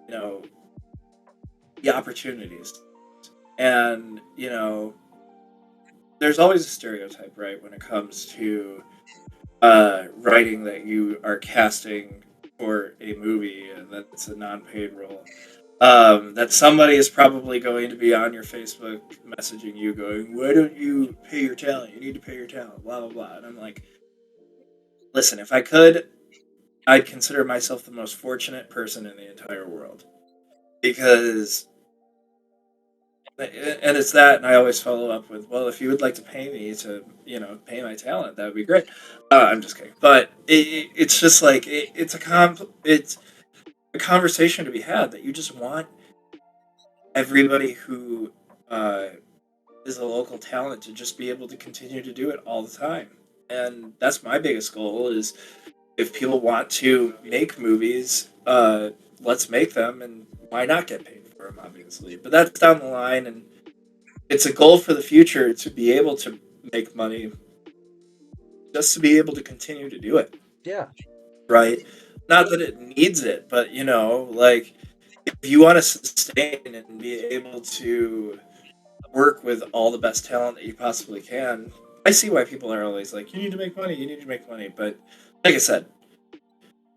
you know, the opportunities, and there's always a stereotype, right, when it comes to writing that you are casting for a movie and that's a non-paid role. That somebody is probably going to be on your Facebook messaging you going, why don't you pay your talent? You need to pay your talent, blah, blah, blah. And I'm like, listen, if I could, I'd consider myself the most fortunate person in the entire world. Because and it's that, and I always follow up with, well, if you would like to pay me to, pay my talent, that would be great. I'm just kidding, but it's just like it's a conversation to be had that you just want everybody who uh, is a local talent to just be able to continue to do it all the time, and that's my biggest goal. Is if people want to make movies, let's make them, and why not get paid for them, obviously. But that's down the line, and it's a goal for the future to be able to make money, just to be able to continue to do it, Yeah. right? Not that it needs it, but like if you want to sustain and be able to work with all the best talent that you possibly can, I see why people are always like, you need to make money, you need to make money. But like I said,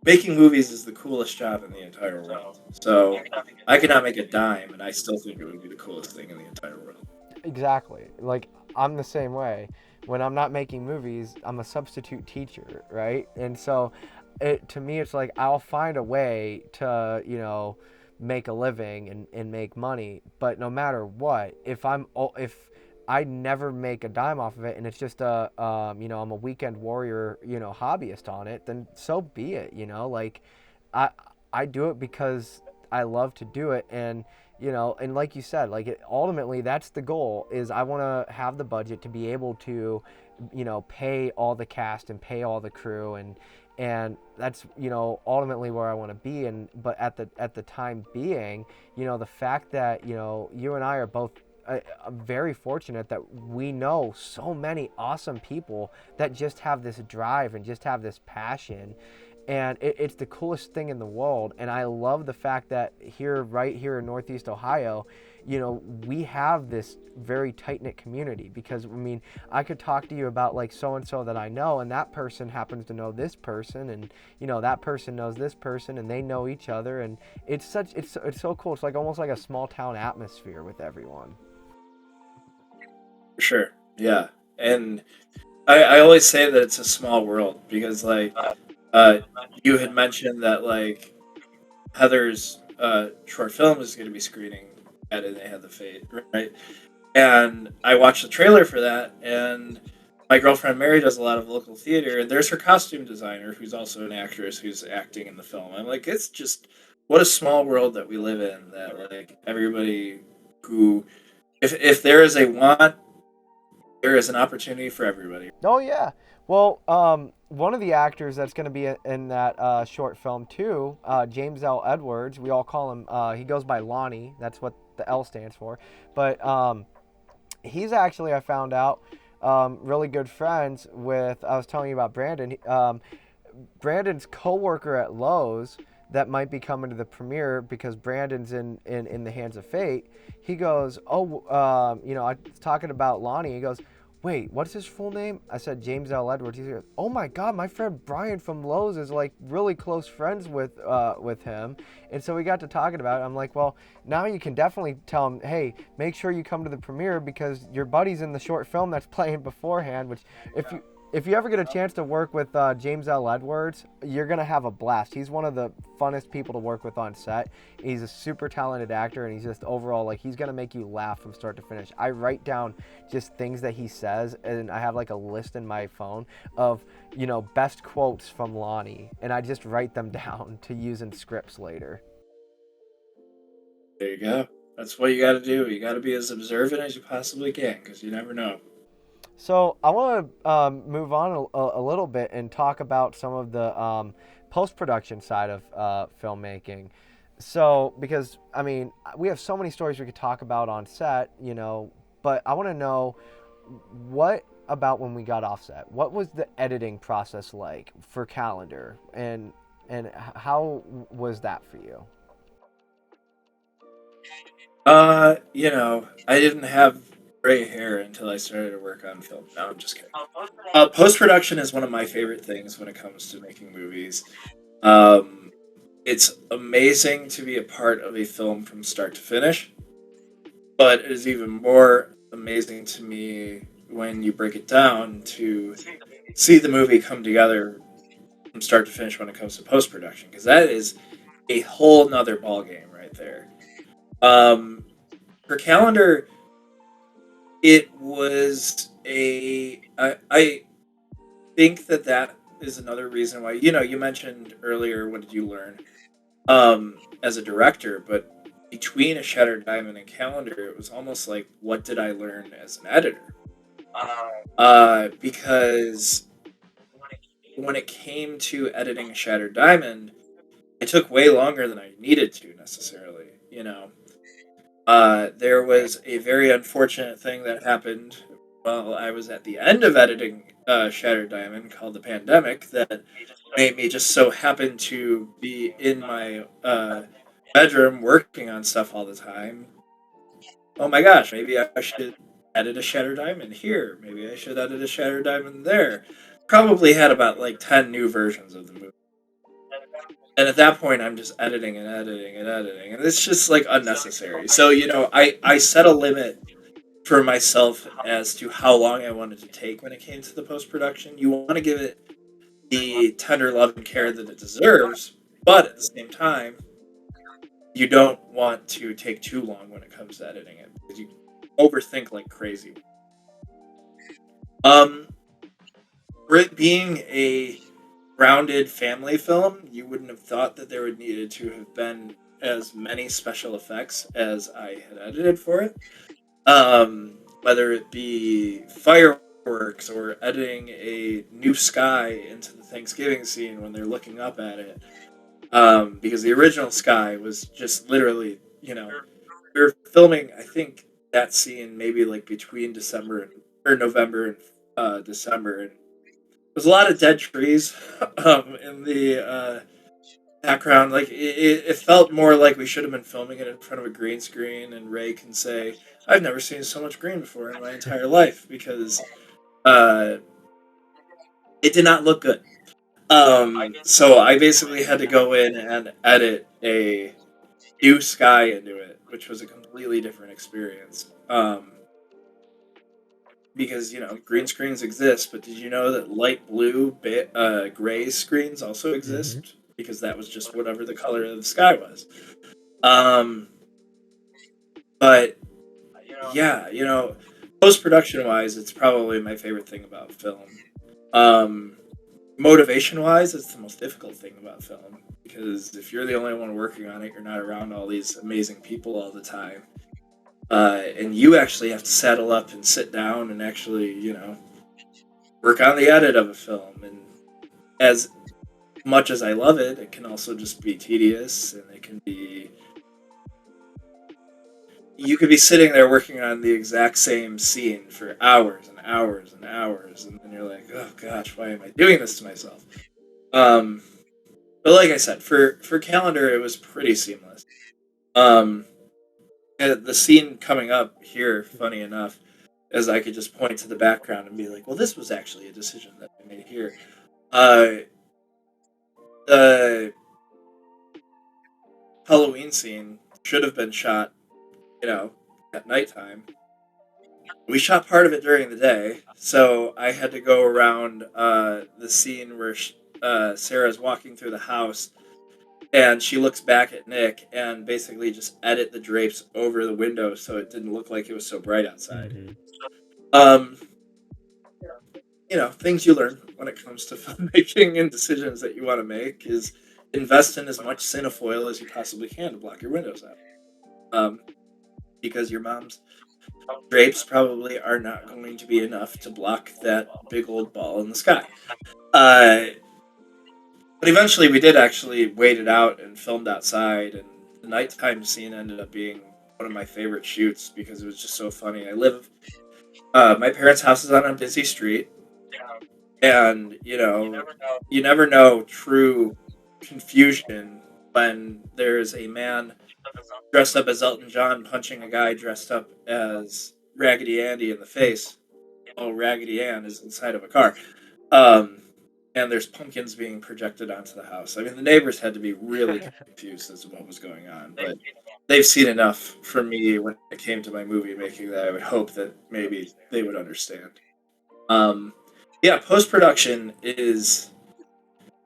making movies is the coolest job in the entire world. So I could not make a dime, and I still think it would be the coolest thing in the entire world. Exactly. Like I'm the same way. When I'm not making movies, I'm a substitute teacher, right? And so it to me it's like I'll find a way to, make a living and make money, but no matter what, if I never make a dime off of it and it's just I'm a weekend warrior, hobbyist on it, then so be it, like I I do it because I love to do it, and and like you said, like ultimately that's the goal. Is I want to have the budget to be able to, pay all the cast and pay all the crew, and that's ultimately where I want to be. And but at the time being, the fact that you and I are both very fortunate that we know so many awesome people that just have this drive and just have this passion, and it's the coolest thing in the world. And I love the fact that right here in Northeast Ohio, we have this very tight-knit community, because I mean, I could talk to you about like so and so that I know, and that person happens to know this person, and that person knows this person, and they know each other, and it's so cool. It's like almost like a small town atmosphere with everyone. For sure. Yeah. And I always say that it's a small world because, like, uh, you had mentioned that, like, Heather's short film is going to be screening at And They Had the Fate, right? And I watched the trailer for that, and my girlfriend Mary does a lot of local theater, and there's her costume designer, who's also an actress who's acting in the film. I'm like, it's just what a small world that we live in. That like everybody who, if there is a want, there is an opportunity for everybody. Oh yeah. Well, one of the actors that's going to be in that short film too, James L. Edwards. We all call him. He goes by Lonnie. That's what the L stands for. But he's actually, I found out, really good friends with. I was telling you about Brandon. Brandon's coworker at Lowe's that might be coming to the premiere, because Brandon's in the hands of fate. He goes, oh, I was talking about Lonnie. He goes, wait, what's his full name? I said James L. Edwards. He goes, oh my God, my friend Brian from Lowe's is like really close friends with him, and so we got to talking about it. I'm like, well, now you can definitely tell him, hey, make sure you come to the premiere because your buddy's in the short film that's playing beforehand. Which, if you ever get a chance to work with James L. Edwards, you're gonna have a blast. He's one of the funnest people to work with on set. He's a super talented actor, and he's just overall like he's gonna make you laugh from start to finish. I write down just things that he says, and I have like a list in my phone of best quotes from Lonnie, and I just write them down to use in scripts later. There you go. That's what you got to do. You got to be as observant as you possibly can because you never know. So I want to move on a little bit and talk about some of the post production side of filmmaking. So because I mean we have so many stories we could talk about on set, but I want to know what about when we got offset. What was the editing process like for Calendar, and how was that for you? I didn't have gray hair until I started to work on film. No, I'm just kidding. Post production is one of my favorite things when it comes to making movies. Um, it's amazing to be a part of a film from start to finish, but it is even more amazing to me when you break it down to see the movie come together from start to finish when it comes to post production, because that is a whole nother ball game right there. Um, for Calendar, it was I think that is another reason why, you mentioned earlier, what did you learn as a director, but between A Shattered Diamond and Calendar, it was almost like, what did I learn as an editor? Because when it came to editing A Shattered Diamond, it took way longer than I needed to necessarily. There was a very unfortunate thing that happened while I was at the end of editing Shattered Diamond, called the pandemic, that made me just so happen to be in my bedroom working on stuff all the time. Oh my gosh, maybe I should edit a Shattered Diamond here. Maybe I should edit a Shattered Diamond there. Probably had about like 10 new versions of the movie. And at that point, I'm just editing and editing and editing. And it's just like unnecessary. So, I set a limit for myself as to how long I wanted to take when it came to the post production. You want to give it the tender love and care that it deserves, but at the same time, you don't want to take too long when it comes to editing it, because you overthink like crazy. Um, for it being a grounded family film, you wouldn't have thought that there would needed to have been as many special effects as I had edited for it. Whether it be fireworks or editing a new sky into the Thanksgiving scene when they're looking up at it. Because the original sky was just literally, we were filming, I think, that scene maybe like between December and or November and December, and there's a lot of dead trees in the background. Like it felt more like we should have been filming it in front of a green screen, and Ray can say, "I've never seen so much green before in my entire life," because uh, it did not look good. So I basically had to go in and edit a new sky into it, which was a completely different experience. Because green screens exist, but did you know that light blue, gray screens also Mm-hmm. exist? Because that was just whatever the color of the sky was. Um, but yeah, post production wise, it's probably my favorite thing about film. Um, Motivation wise, it's the most difficult thing about film, because if you're the only one working on it, you're not around all these amazing people all the time. And you actually have to saddle up and sit down and actually, work on the edit of a film. And as much as I love it, it can also just be tedious, and it can be. You could be sitting there working on the exact same scene for hours and hours and hours, and then you're like, oh gosh, why am I doing this to myself? Um, but like I said, for Calendar, it was pretty seamless. Um, the scene coming up here, funny enough, as I could just point to the background and be like, well, this was actually a decision that I made here. Uh, the Halloween scene should have been shot, at nighttime. We shot part of it during the day, so I had to go around the scene where Sarah's walking through the house, and she looks back at Nick, and basically just edit the drapes over the window so it didn't look like it was so bright outside. Mm-hmm. Um, things you learn when it comes to filmmaking and decisions that you want to make is invest in as much cinefoil as you possibly can to block your windows out. Um, because your mom's drapes probably are not going to be enough to block that big old ball in the sky. Uh, but eventually we did actually wait it out and filmed outside, and the nighttime scene ended up being one of my favorite shoots because it was just so funny. My parents' house is on a busy street, and you never know true confusion when there's a man dressed up as Elton John punching a guy dressed up as Raggedy Andy in the face. Oh, Raggedy Ann is inside of a car. Um, and there's pumpkins being projected onto the house. I mean, the neighbors had to be really confused as to what was going on, but they've seen enough from me when it came to my movie making that I would hope that maybe they would understand. Um, yeah, post production is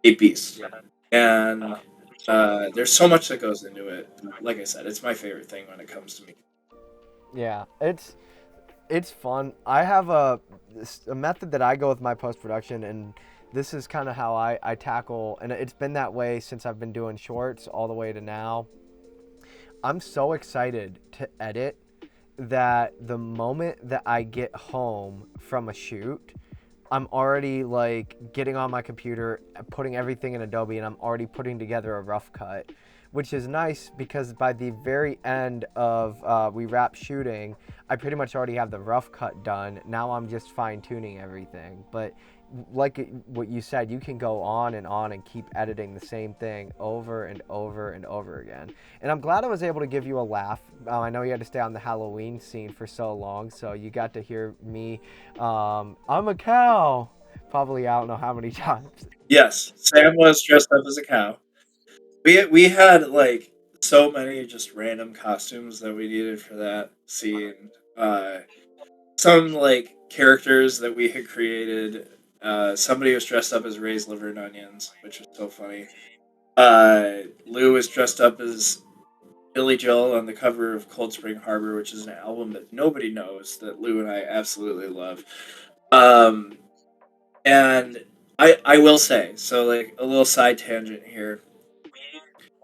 a beast, and there's so much that goes into it. Like I said, it's my favorite thing when it comes to me. Yeah, it's fun. I have a method that I go with my post production, and this is kind of how I tackle, and it's been that way since I've been doing shorts all the way to now. I'm so excited to edit that the moment that I get home from a shoot, I'm already like getting on my computer, putting everything in Adobe, and I'm already putting together a rough cut, which is nice because by the very end of we wrap shooting, I pretty much already have the rough cut done. Now I'm just fine tuning everything. But like what you said, you can go on and keep editing the same thing over and over and over again. And I'm glad I was able to give you a laugh. I know you had to stay on the Halloween scene for so long, so you got to hear me. I'm a cow. Probably I don't know how many times. Yes, Sam was dressed up as a cow. We had like so many just random costumes that we needed for that scene. Some like characters that we had created. Somebody was dressed up as Ray's liver and onions, which was so funny. Lou was dressed up as Billy Joel on the cover of Cold Spring Harbor, which is an album that nobody knows that Lou and I absolutely love. Um, and I will say, so like a little side tangent here.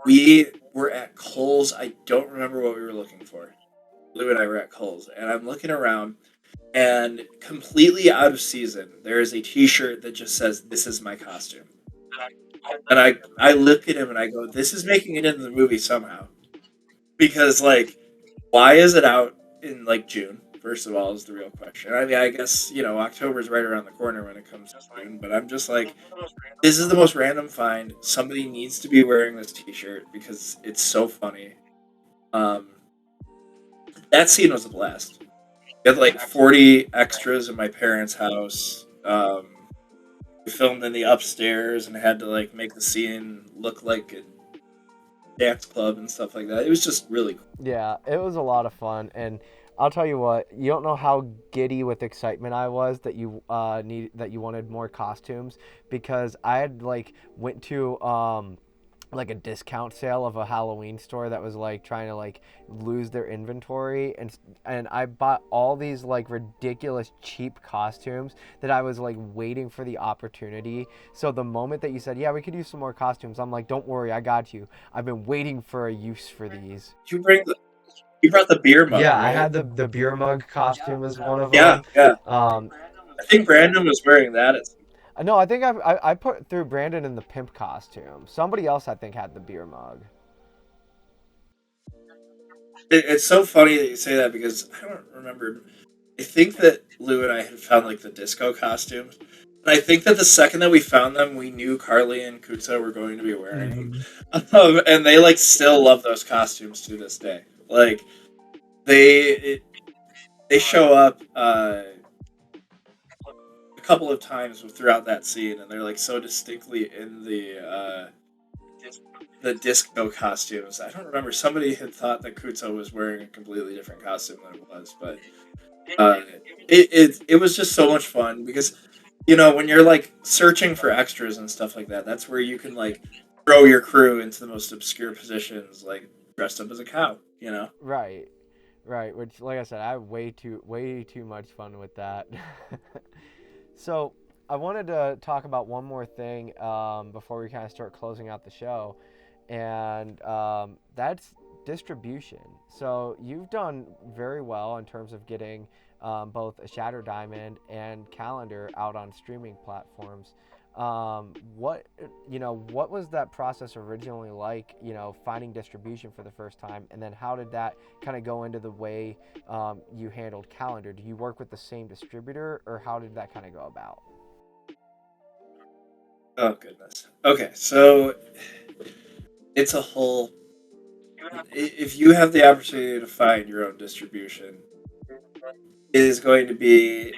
We were at Kohl's. I don't remember what we were looking for. Lou and I were at Kohl's, and I'm looking around, and completely out of season, there is a T-shirt that just says, "This is my costume." And I look at him and I go, "This is making it into the movie somehow." Because like, why is it out in like June? First of all, is the real question. I mean, I guess October's right around the corner when it comes to June, but I'm just like, this is the most random find. Somebody needs to be wearing this T-shirt because it's so funny. Um, that scene was a blast. We had like 40 extras in my parents' house. We filmed in the upstairs and had to like make the scene look like a dance club and stuff like that. It was just really cool. Yeah, it was a lot of fun, and I'll tell you what, you don't know how giddy with excitement I was that you wanted more costumes because I had like went to like a discount sale of a Halloween store that was like trying to like lose their inventory, and I bought all these like ridiculous cheap costumes that I was like waiting for the opportunity. So the moment that you said, "Yeah, we could use some more costumes," I'm like, "Don't worry, I got you. I've been waiting for a use for these." You bring the you brought the beer mug, Yeah, I right? had the beer mug costume as one of Yeah, them. yeah. Um, I think Brandon was wearing that. no, I think I put through Brandon in the pimp costume. Somebody else I think had the beer mug. It's so funny that you say that because I don't remember. I think that Lou and I had found like the disco costumes. And I think that the second that we found them, we knew Carly and Kuta were going to be wearing them. And they like still love those costumes to this day. Like they it, they show up a couple of times throughout that scene, and they're like so distinctly in the disco costumes. I don't remember. Somebody had thought that Kuto was wearing a completely different costume than it was, but it was just so much fun because when you're like searching for extras and stuff like that, that's where you can like throw your crew into the most obscure positions, like dressed up as a cow. Right, right. Which, like I said, I have way too much fun with that. So I wanted to talk about one more thing before we kind of start closing out the show, and that's distribution. So you've done very well in terms of getting both a Shatter Diamond and Calendar out on streaming platforms. What was that process originally like? Finding distribution for the first time, and then how did that kind of go into the way you handled Calendar? Do you work with the same distributor, or how did that kind of go about? Oh goodness. Okay, so it's a whole. If you have the opportunity to find your own distribution, it is going to be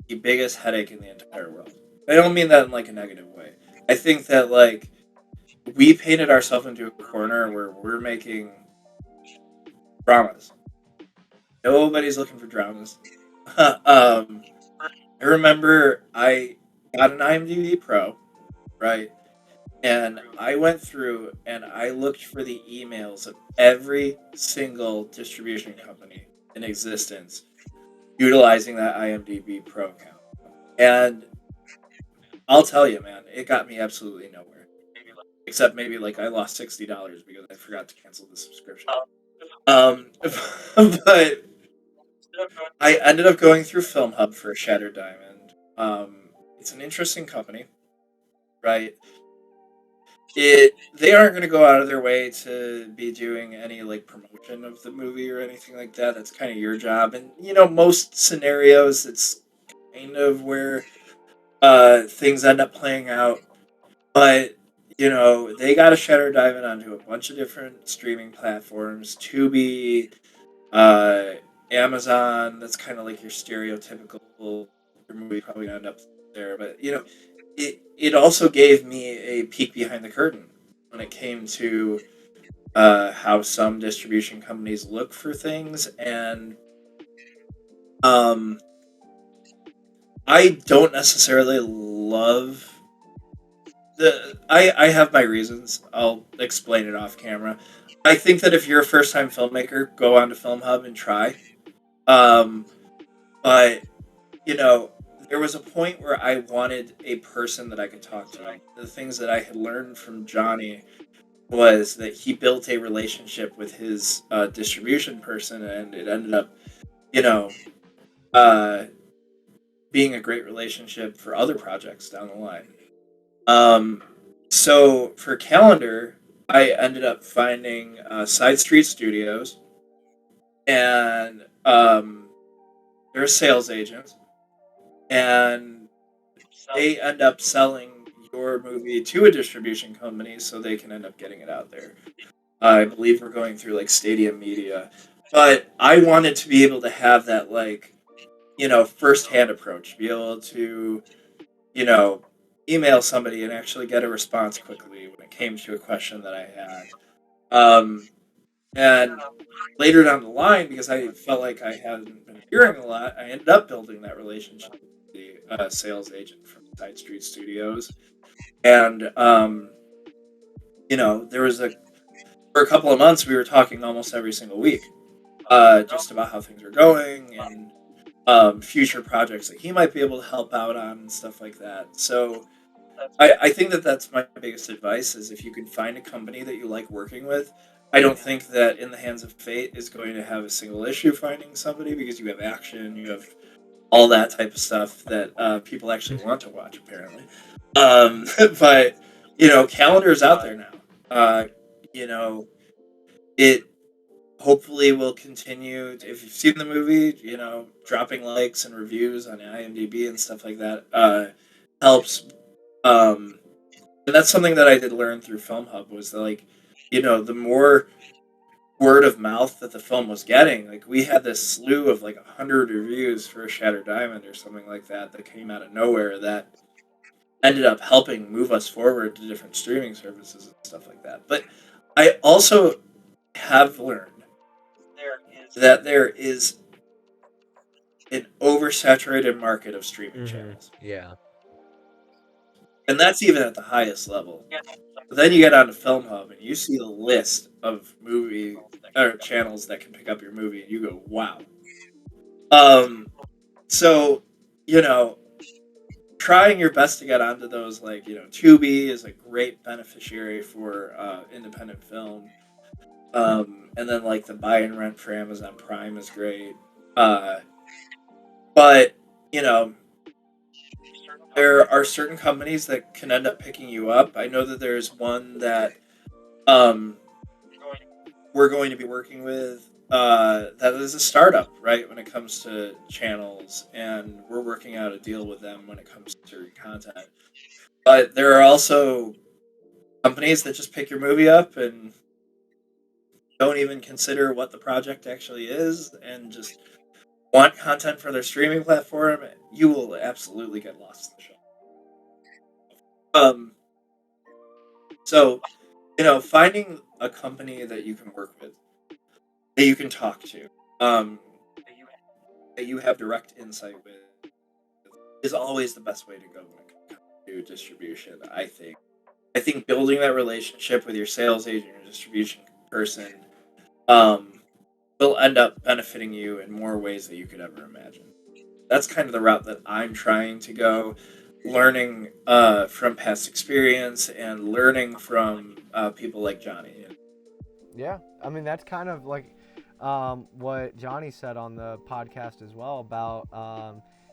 the biggest headache in the entire world. I don't mean that in like a negative way. I think that like we painted ourselves into a corner where we're making dramas. Nobody's looking for dramas. I remember I got an IMDb Pro, right? And I went through and I looked for the emails of every single distribution company in existence utilizing that IMDb Pro account. And I'll tell you, man, it got me absolutely nowhere. Except maybe like I lost $60 because I forgot to cancel the subscription. But I ended up going through Film Hub for Shattered Diamond. It's an interesting company, right? They aren't going to go out of their way to be doing any like promotion of the movie or anything like that. That's kind of your job, and most scenarios it's kind of where things end up playing out. But they got a Shutter Diamond onto a bunch of different streaming platforms. Tubi, uh, Amazon. That's kind of like your stereotypical your movie probably gonna end up there. But it also gave me a peek behind the curtain when it came to how some distribution companies look for things, and um, I don't necessarily love I have my reasons. I'll explain it off camera. I think that if you're a first time filmmaker, go on to Film Hub and try. Um, but you know, there was a point where I wanted a person that I could talk to. The things that I had learned from Johnny was that he built a relationship with his distribution person, and it ended up, you know, uh, being a great relationship for other projects down the line. Um, so for calendar, I ended up finding Side Street Studios, and they're a sales agent, and they end up selling your movie to a distribution company so they can end up getting it out there. I believe we're going through like Stadium Media, but I wanted to be able to have that like first-hand approach, be able to you know, email somebody and actually get a response quickly when it came to a question that I had. And later down the line, because I felt like I hadn't been hearing a lot, I ended up building that relationship with the sales agent from Side Street Studios. And, there was for a couple of months, we were talking almost every single week, just about how things were going and future projects that he might be able to help out on and stuff like that. So, I think that that's my biggest advice is if you can find a company that you like working with. I don't think that In the Hands of Fate is going to have a single issue finding somebody because you have action, you have all that type of stuff that people actually want to watch, apparently. But, calendar's out there now. You know, it hopefully will continue. If you've seen the movie, dropping likes and reviews on IMDb and stuff like that helps. Um, and that's something that I did learn through Film Hub was that, like, the more word of mouth that the film was getting, like we had this slew of like 100 reviews for Shattered Diamond or something like that that came out of nowhere that ended up helping move us forward to different streaming services and stuff like that. But I also have learned that there is an oversaturated market of streaming channels. Yeah. And that's even at the highest level. But then you get onto Film Hub and you see the list of movie or channels that can pick up your movie, and you go, "Wow." So trying your best to get onto those, like Tubi is a great beneficiary for independent film, and then like the buy and rent for Amazon Prime is great. But you know, there are certain companies that can end up picking you up. I know that there's one that um, we're going to be working with that is a startup, right, when it comes to channels, and we're working out a deal with them when it comes to content. But there are also companies that just pick your movie up and don't even consider what the project actually is and just want content for their streaming platform. You will absolutely get lost in the show. Um, so, finding a company that you can work with, that you can talk to, um, that you have direct insight with, is always the best way to go when it comes to distribution, I think. I think building that relationship with your sales agent or distribution person, um, will end up benefiting you in more ways that you could ever imagine. That's kind of the route that I'm trying to go, learning from past experience and learning from people like Johnny. Yeah, I mean that's kind of like what Johnny said on the podcast as well about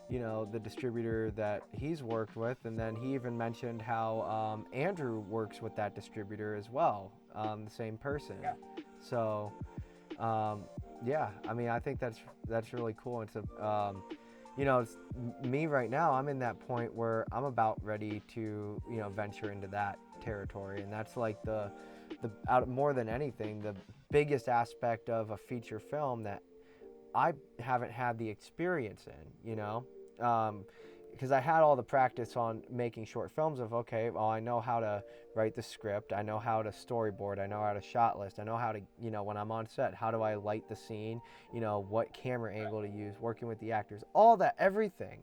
the distributor that he's worked with, and then he even mentioned how Andrew works with that distributor as well, the same person. So um, yeah, I mean I think that's really cool. It's it's me right now. I'm in that point where I'm about ready to venture into that territory, and that's like the out more than anything the biggest aspect of a feature film that I haven't had the experience in, because I had all the practice on making short films of, okay, well, I know how to write the script, I know how to storyboard, I know how to shot list, I know how to, when I'm on set, how do I light the scene, what camera angle to use, working with the actors, all that, everything.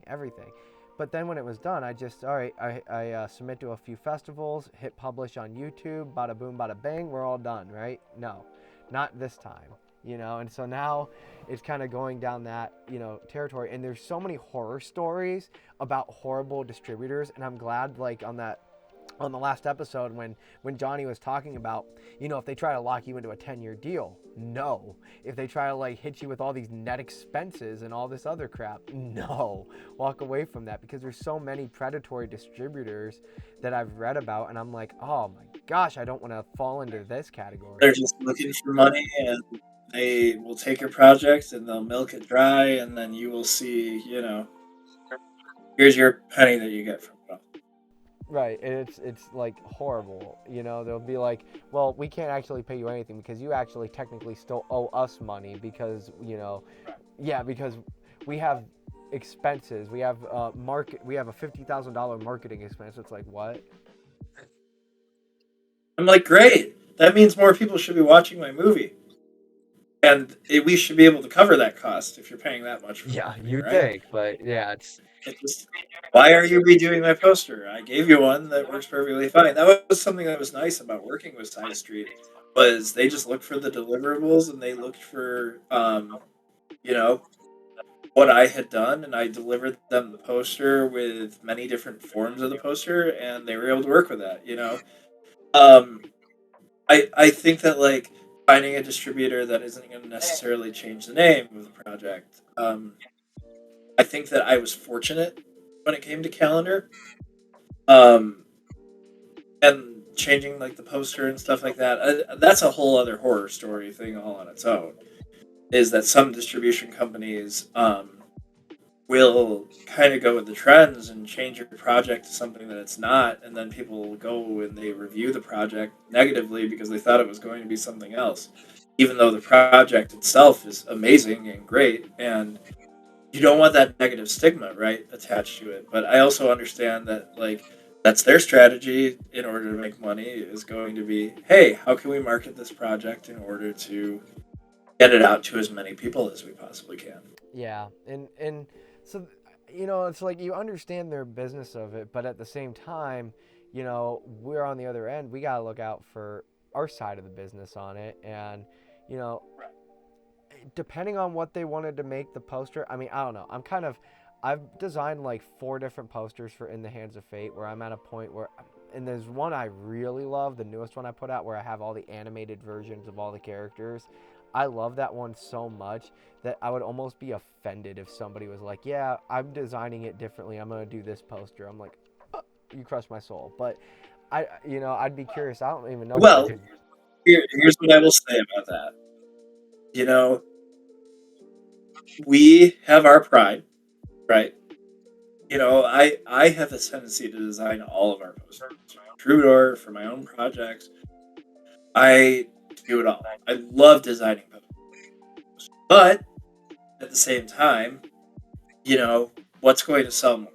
But then when it was done, I just, all right, I submit to a few festivals, hit publish on YouTube, bada boom, bada bang, we're all done, right? No, not this time. And so now it's kind of going down that territory, and there's so many horror stories about horrible distributors, and I'm glad like on the last episode when Johnny was talking about if they try to lock you into a 10-year deal, no. If they try to like hit you with all these net expenses and all this other crap, no. Walk away from that, because there's so many predatory distributors that I've read about, and I'm like, oh my gosh, I don't want to fall into this category. They're just looking for money, and they will take your project and they'll milk it dry, and then you will see, here's your penny that you get from it. Right, it's like horrible. They'll be like, well, we can't actually pay you anything because you actually technically still owe us money because yeah, because we have expenses. We have we have a $50,000 marketing expense. It's like, what? I'm like, great. That means more people should be watching my movie. And we should be able to cover that cost if you're paying that much for Yeah, marketing, you right? think, but yeah, it's It just, why are you redoing my poster? I gave you one that works perfectly fine. That was something that was nice about working with Side Street, was they just looked for the deliverables, and they looked for you know, what I had done, and I delivered them the poster with many different forms of the poster, and they were able to work with that. Um, I think that like finding a distributor that isn't going to necessarily change the name of the project. I think that I was fortunate when it came to calendar, um, and changing like the poster and stuff like that. That's a whole other horror story thing all on its own. Is that some distribution companies will kind of go with the trends and change your project to something that it's not, and then people will go and they review the project negatively because they thought it was going to be something else, even though the project itself is amazing and great, and you don't want that negative stigma, right, attached to it. But I also understand that like that's their strategy in order to make money, is going to be, hey, how can we market this project in order to get it out to as many people as we possibly can. yeah, and so it's like you understand their business of it, but at the same time, we're on the other end. We gotta look out for our side of the business on it, and you know, depending on what they wanted to make the poster. I mean, I don't know. I've designed like 4 different posters for In the Hands of Fate, where I'm at a point where, and there's one I really love, the newest one I put out, where I have all the animated versions of all the characters. I love that one so much that I would almost be offended if somebody was like, "Yeah, I'm designing it differently. I'm gonna do this poster." I'm like, "You crushed my soul." But I'd be curious. I don't even know what Well, they're. here's what I will say about that. You know, we have our pride, right? I have a tendency to design all of our posters. Troubadour, for my own projects, I do it all. I love designing posters. But at the same time, what's going to sell more?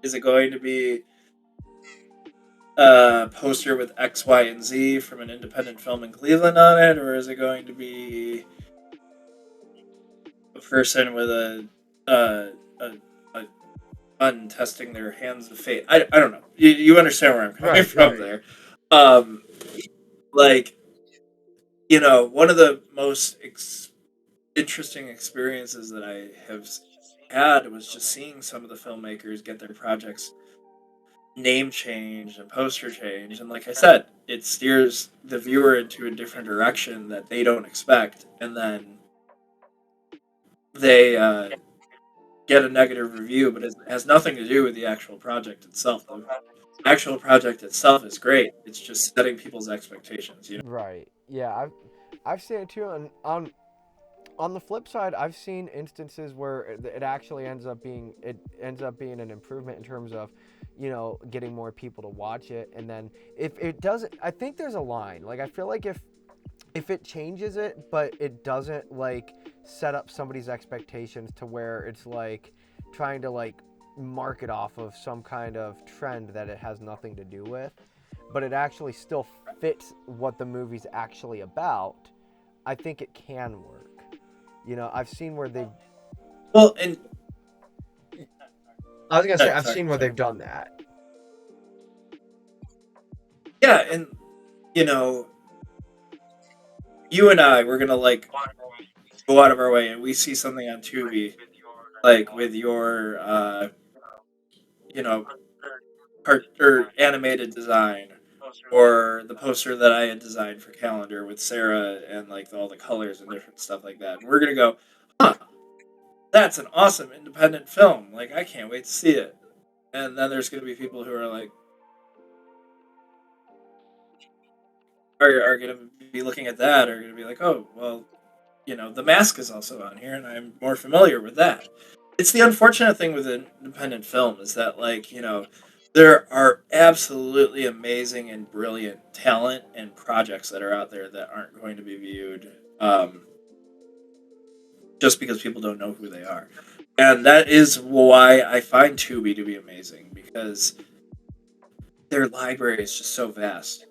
Is it going to be a poster with X, Y, and Z from an independent film in Cleveland on it, or is it going to be a person with a gun testing their hands of fate? I don't know. You understand where I'm coming Right, from right. there. Um, like one of the most interesting experiences that I have had was just seeing some of the filmmakers get their projects name changed and poster changed, and like I said, it steers the viewer into a different direction that they don't expect, and then they get a negative review, but it has nothing to do with the actual project itself. The actual project itself is great. It's just setting people's expectations. Right. Yeah, I've seen it too, and on the flip side, I've seen instances where it actually ends up being an improvement in terms of, getting more people to watch it. And then if it doesn't, I think there's a line. Like I feel like if it changes it, but it doesn't like set up somebody's expectations to where it's like trying to like market off of some kind of trend that it has nothing to do with, but it actually still fits what the movie's actually about, I think it can work. I've seen where they've. Well, and I was gonna say I've sorry, seen where sorry. they've done that. Yeah, and you know, you and I, we're gonna like go out of our way, and we see something on Tubi, like with your, you know, part or animated design, or the poster that I had designed for Calendar with Sarah and like all the colors and different stuff like that. And we're gonna go, huh, that's an awesome independent film. Like I can't wait to see it. And then there's gonna be people who are like, are gonna be looking at that, are gonna be like, oh, well, The Mask is also on here, and I'm more familiar with that. It's the unfortunate thing with independent film is that, like, there are absolutely amazing and brilliant talent and projects that are out there that aren't going to be viewed just because people don't know who they are. And that is why I find Tubi to be amazing because their library is just so vast.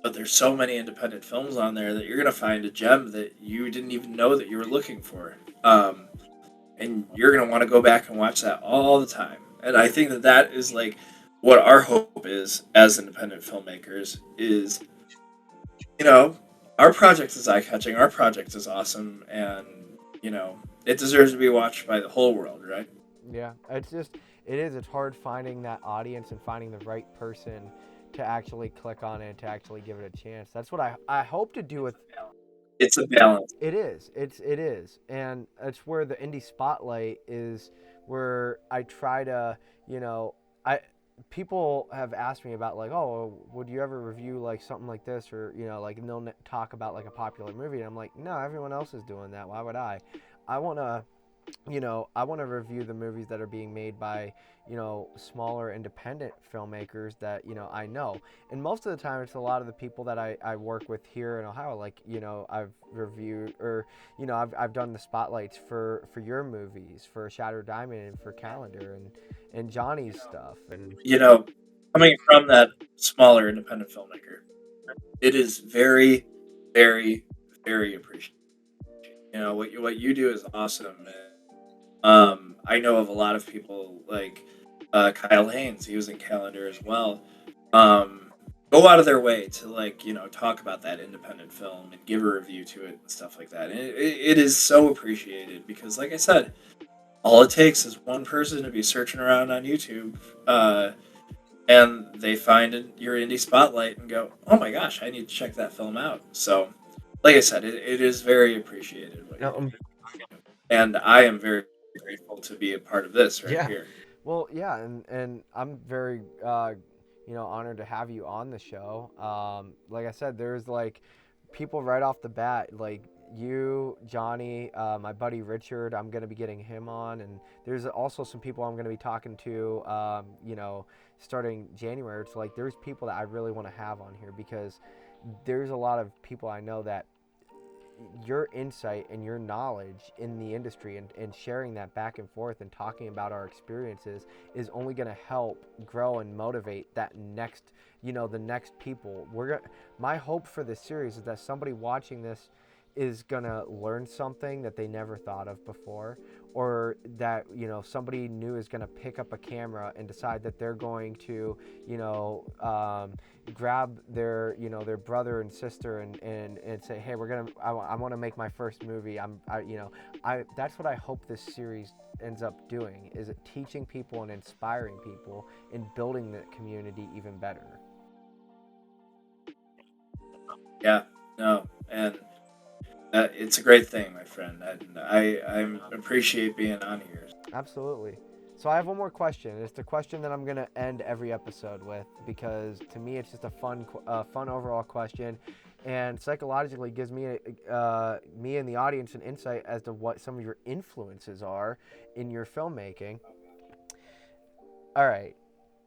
But there's so many independent films on there that you're gonna find a gem that you didn't even know that you were looking for, and you're gonna want to go back and watch that all the time. And I think that that is like what our hope is as independent filmmakers is, you know, our project is eye catching, our project is awesome, and it deserves to be watched by the whole world, right? Yeah, it's hard finding that audience and finding the right person to actually click on it, to actually give it a chance. That's what I hope to do with. It's a balance. It is, and it's where the indie spotlight is, where I try to, I people have asked me about like, oh, would you ever review like something like this, or like, and they'll talk about like a popular movie, and I'm like, no, everyone else is doing that. Why would I? I want to I want to review the movies that are being made by, smaller independent filmmakers that, I know. And most of the time, it's a lot of the people that I work with here in Ohio. Like, I've reviewed or, I've done the spotlights for your movies, for Shattered Diamond and for Calendar and Johnny's stuff. And You know, Coming from that smaller independent filmmaker, it is very, very, very appreciated. What you do is awesome. I know of a lot of people like Kyle Haynes. He was in Calendar as well. Um, Go out of their way to like talk about that independent film and give a review to it and stuff like that. And it is so appreciated because, like I said, all it takes is one person to be searching around on YouTube, and they find your indie spotlight and go, "Oh my gosh, I need to check that film out." So, like I said, it is very appreciated what you're um, doing, and I am very grateful to be a part of this right yeah, here. well, yeah, and I'm very honored to have you on the show. Like I said, there's like people right off the bat, like you, Johnny, my buddy Richard. I'm gonna be getting him on, and there's also some people I'm gonna be talking to. Starting January. It's like there's people that I really want to have on here because there's a lot of people I know that your insight and your knowledge in the industry and sharing that back and forth and talking about our experiences is only going to help grow and motivate that next the next people my hope for this series is that somebody watching this is going to learn something that they never thought of before, or that somebody new is going to pick up a camera and decide that they're going to grab their their brother and sister and say, hey, I want to make my first movie. I that's what I hope this series ends up doing, is it teaching people and inspiring people and building the community even better. Yeah, no, and it's a great thing, my friend. And I appreciate being on here. Absolutely. So I have one more question. It's the question that I'm gonna end every episode with, because to me it's just a fun overall question, and psychologically gives me and the audience an insight as to what some of your influences are in your filmmaking. All right,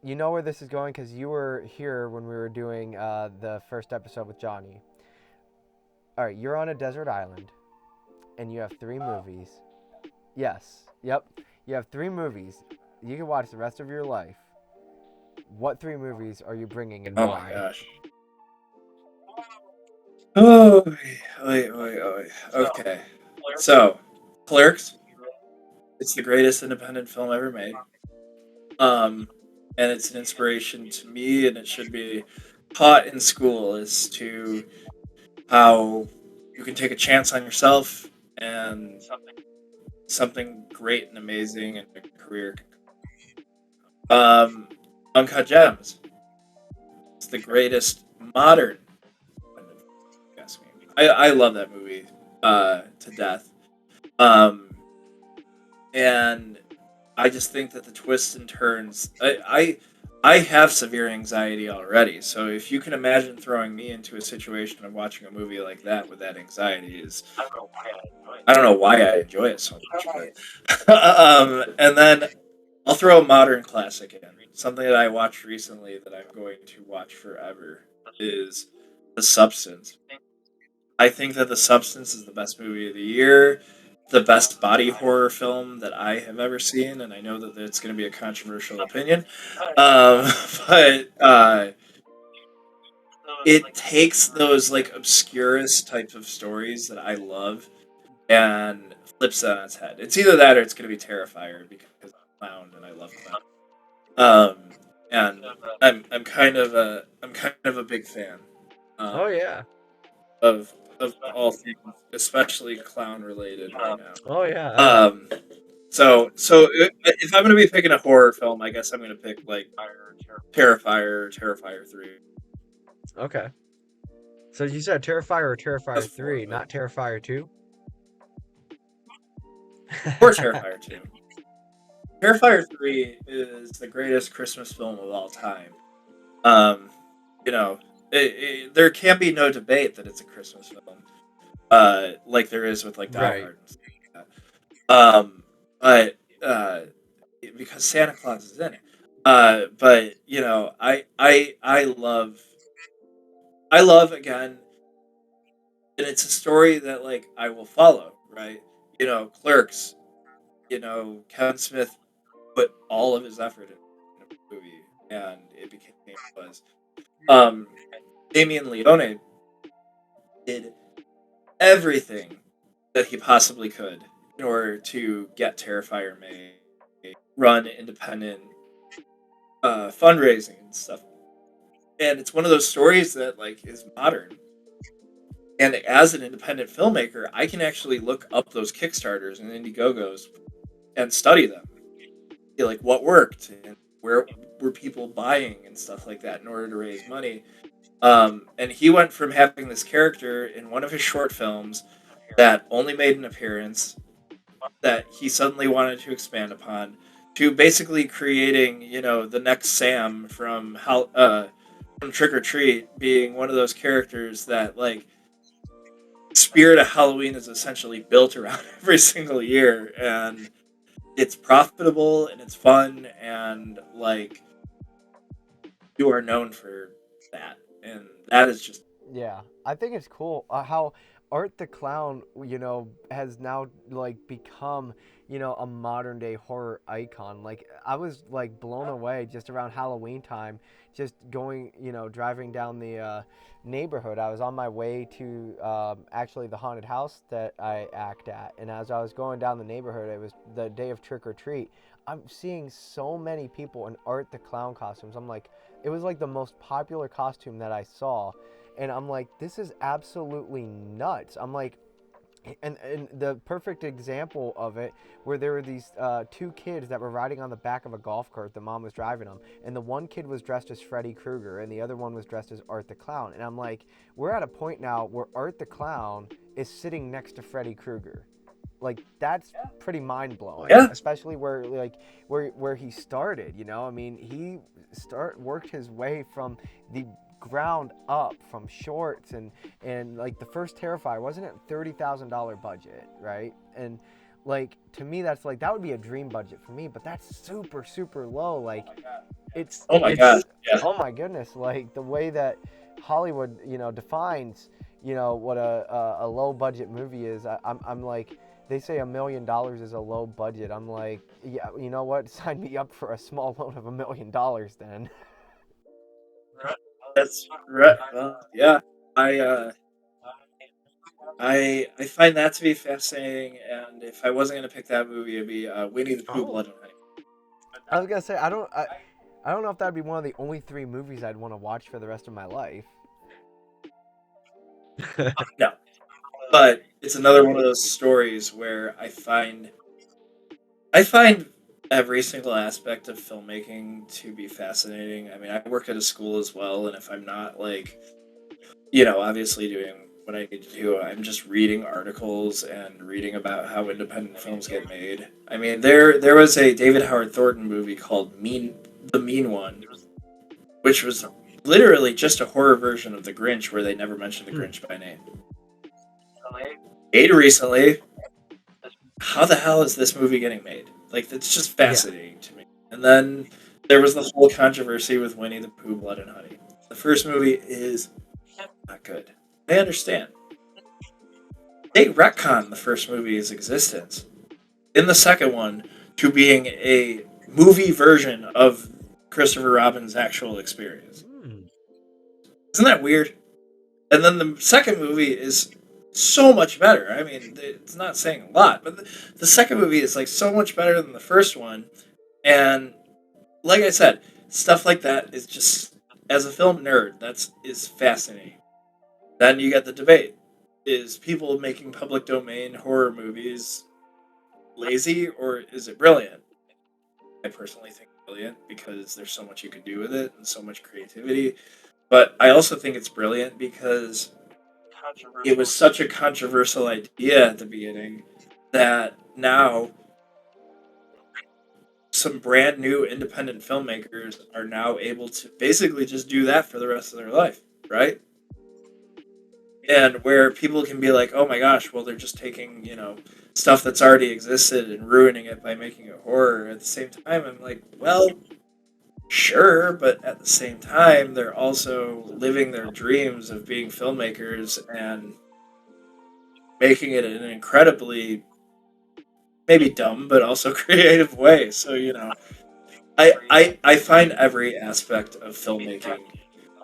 you know where this is going because you were here when we were doing the first episode with Johnny. All right, you're on a desert island, and you have three movies. Yes. Yep. You have three movies. You can watch the rest of your life. What three movies are you bringing and Oh my why? gosh. Oh, wait, wait, wait. Okay. So, Clerks. It's the greatest independent film ever made. Um, and it's an inspiration to me, and it should be taught in school as to how you can take a chance on yourself and something great and amazing in a career. Um, Uncut Gems. It's the greatest modern. Yes, I love that movie to death. Um, and I just think that the twists and turns. I have severe anxiety already, so if you can imagine throwing me into a situation of watching a movie like that with that anxiety, is I don't know why I enjoy it so much, but and then I'll throw a modern classic in. Something that I watched recently that I'm going to watch forever is The Substance. I think that The Substance is the best movie of the year, the best body horror film that I have ever seen, and I know that it's going to be a controversial opinion, um, but it takes those like obscurest types of stories that I love and flips it on its head. It's either that or it's going to be Terrifier because I'm a clown and I love clowns. Um, and I'm kind of a big fan. Oh Um, yeah. of all things, especially clown related right now. Oh yeah. Um, if I'm gonna be picking a horror film, I guess I'm gonna pick like Terrifier or Terrifier 3. Okay. So you said Terrifier or That's Terrifier four, 3, but not Terrifier 2? or Terrifier 2. Terrifier 3 is the greatest Christmas film of all time. Um, you know, there can be no debate that it's a Christmas film. Like there is with like Die Right. Hard and stuff like that. But because Santa Claus is in it. But I love again, and it's a story that like I will follow, right? Clerks. Kevin Smith put all of his effort in a movie, and it became what it was. Um, Damien Leone did everything that he possibly could in order to get Terrifier made, run independent fundraising and stuff. And it's one of those stories that like is modern. And as an independent filmmaker, I can actually look up those Kickstarters and Indiegogos and study them. Like what worked and where were people buying and stuff like that in order to raise money. And he went from having this character in one of his short films that only made an appearance that he suddenly wanted to expand upon to basically creating, the next Sam from Trick or Treat being one of those characters that like spirit of Halloween is essentially built around every single year, and it's profitable and it's fun and like you are known for that, and that is just Yeah, I think it's cool how Art the Clown, has now like become, a modern day horror icon. Like I was like blown away just around Halloween time, just going, driving down the neighborhood. I was on my way to actually the haunted house that I act at, and as I was going down the neighborhood, it was the day of Trick or Treat. I'm seeing so many people in Art the Clown costumes. I'm like, it was like the most popular costume that I saw, and I'm like, this is absolutely nuts. I'm like, and the perfect example of it, where there were these two kids that were riding on the back of a golf cart. The mom was driving them, and the one kid was dressed as Freddy Krueger, and the other one was dressed as Art the Clown. And I'm like, we're at a point now where Art the Clown is sitting next to Freddy Krueger. Like, that's pretty mind blowing, Yeah. especially where like where he started. You know, I mean, he worked his way from the ground up, from shorts, and like the first Terrifier wasn't it $30,000 budget, right? And like, to me, that's like, that would be a dream budget for me, but that's super low. Like, Oh my God. it's Yeah. oh my goodness, like the way that Hollywood, defines, what a low budget movie is. I'm like, they say $1 million is a low budget. I'm like, yeah, you know what? Sign me up for a small loan of $1 million then. That's right. Well, yeah. I uh, I find that to be fascinating, and if I wasn't gonna pick that movie, it'd be Winnie the Pooh, Oh, Blood and Honey. I was gonna say, I don't know if that'd be one of the only three movies I'd want to watch for the rest of my life. No, but it's another one of those stories where I find every single aspect of filmmaking to be fascinating. I mean, I work at a school as well, and if I'm not like, obviously doing what I need to do, I'm just reading articles and reading about how independent films get made. I mean, there was a David Howard Thornton movie called The Mean One, which was literally just a horror version of The Grinch, where they never mentioned the Hmm. Grinch by name. Made recently. How the hell is this movie getting made? Like, it's just Yeah. fascinating to me. And then there was the whole controversy with Winnie the Pooh, Blood and Honey. The first movie is not good. I understand. They retcon the first movie's existence in the second one to being a movie version of Christopher Robin's actual experience. Hmm. Isn't that weird? And then the second movie is so much better. I mean, it's not saying a lot, but the second movie is like so much better than the first one. And like I said, stuff like that is just, as a film nerd, that's is fascinating. Then you get the debate: is people making public domain horror movies lazy, or is it brilliant? I personally think brilliant, because there's so much you can do with it and so much creativity. But I also think it's brilliant because it was such a controversial idea at the beginning that now some brand new independent filmmakers are now able to basically just do that for the rest of their life, right? And where people can be like, oh my gosh, well, they're just taking, stuff that's already existed and ruining it by making it horror. At the same time, I'm like, well, sure, but at the same time, they're also living their dreams of being filmmakers and making it in an incredibly, maybe dumb, but also creative way. So, I find every aspect of filmmaking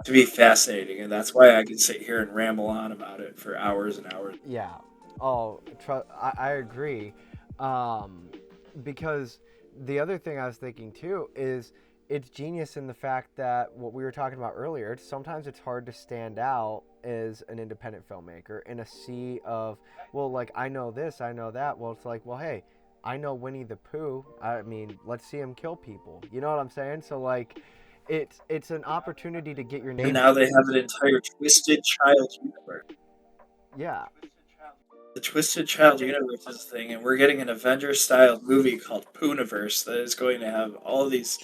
to be fascinating, and that's why I can sit here and ramble on about it for hours and hours. Yeah. Oh, I agree. Um, because the other thing I was thinking too is, it's genius in the fact that what we were talking about earlier, sometimes it's hard to stand out as an independent filmmaker in a sea of, well, like, I know this, I know that. Well, it's like, well, hey, I know Winnie the Pooh. I mean, let's see him kill people. You know what I'm saying? So, like, it's an opportunity to get your And name. now they have an entire Twisted Child universe. Yeah. The Twisted Child universe is a thing, and we're getting an Avengers-style movie called Pooniverse that is going to have all these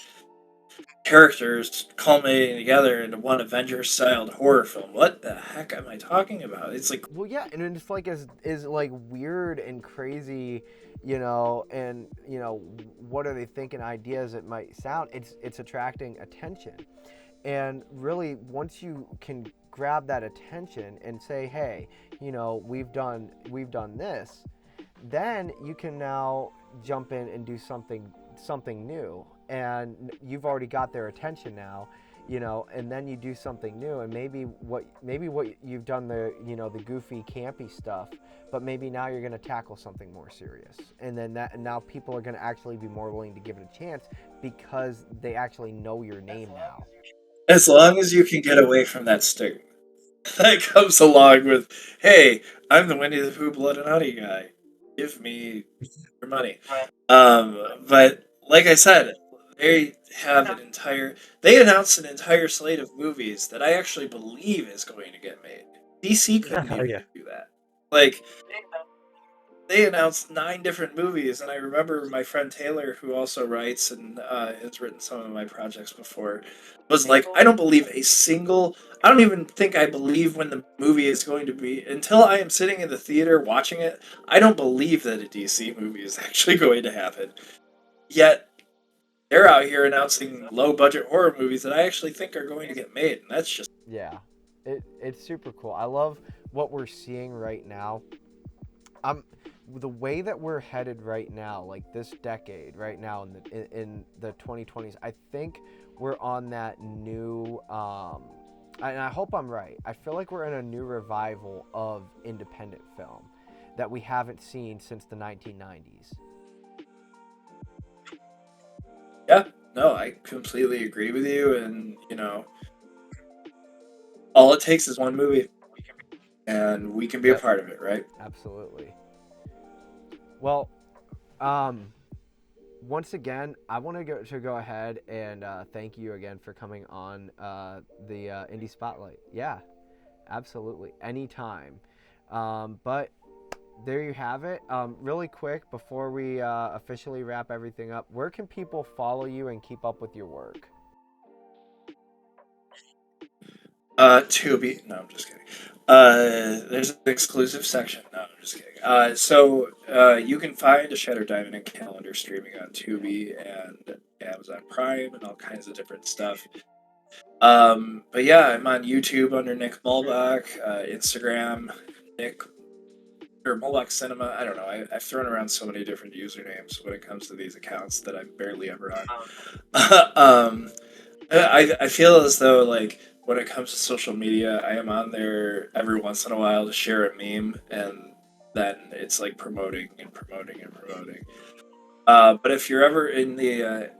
characters culminating together into one Avengers-styled horror film. What the heck am I talking about? It's like, Well, yeah, and it's like, is like weird and crazy, and what are they thinking? Ideas it might sound. It's attracting attention, and really, once you can grab that attention and say, hey, we've done this, then you can now jump in and do something new, and you've already got their attention now, and then you do something new, and maybe what you've done, the goofy campy stuff, but maybe now you're going to tackle something more serious, and then now people are going to actually be more willing to give it a chance because they actually know your name now. As long as you can get away from that stigma that comes along with, hey, I'm the Winnie the Pooh Blood and Honey guy. Give me your money. But like I said, they have an entire. They announced an entire slate of movies that I actually believe is going to get made. DC couldn't Oh even yeah. do that. Like they announced 9 different movies, and I remember my friend Taylor, who also writes and has written some of my projects before, was like, "I don't believe a single. I don't even think I believe when the movie is going to be until I am sitting in the theater watching it. I don't believe that a DC movie is actually going to happen. Yet they're out here announcing low budget horror movies that I actually think are going to get made, and that's just Yeah, it's super cool. I love what we're seeing right now. I'm the way that we're headed right now, like this decade, right now in the 2020s. I think we're on that new. And I hope I'm right. I feel like we're in a new revival of independent film that we haven't seen since the 1990s. yeah. No, I completely agree with you, and all it takes is one movie, and we can be a Yep, part of it, right? absolutely. Well, um, once again, I want to go ahead and thank you again for coming on the Indie Spotlight. Yeah, absolutely, anytime. But there you have it. Really quick before we officially wrap everything up, where can people follow you and keep up with your work? Tubi. No, I'm just kidding. There's an exclusive section. No, I'm just kidding. You can find a Shadow Diamond and Calendar streaming on Tubi and Amazon Prime and all kinds of different stuff. But yeah, I'm on YouTube under Nick Muhlbach, Instagram, Nick or Muhlbach Cinema. I don't know. I've thrown around so many different usernames when it comes to these accounts that I'm barely ever on. um, I feel as though like when it comes to social media, I am on there every once in a while to share a meme, and then it's like promoting and promoting and promoting. But if you're ever in the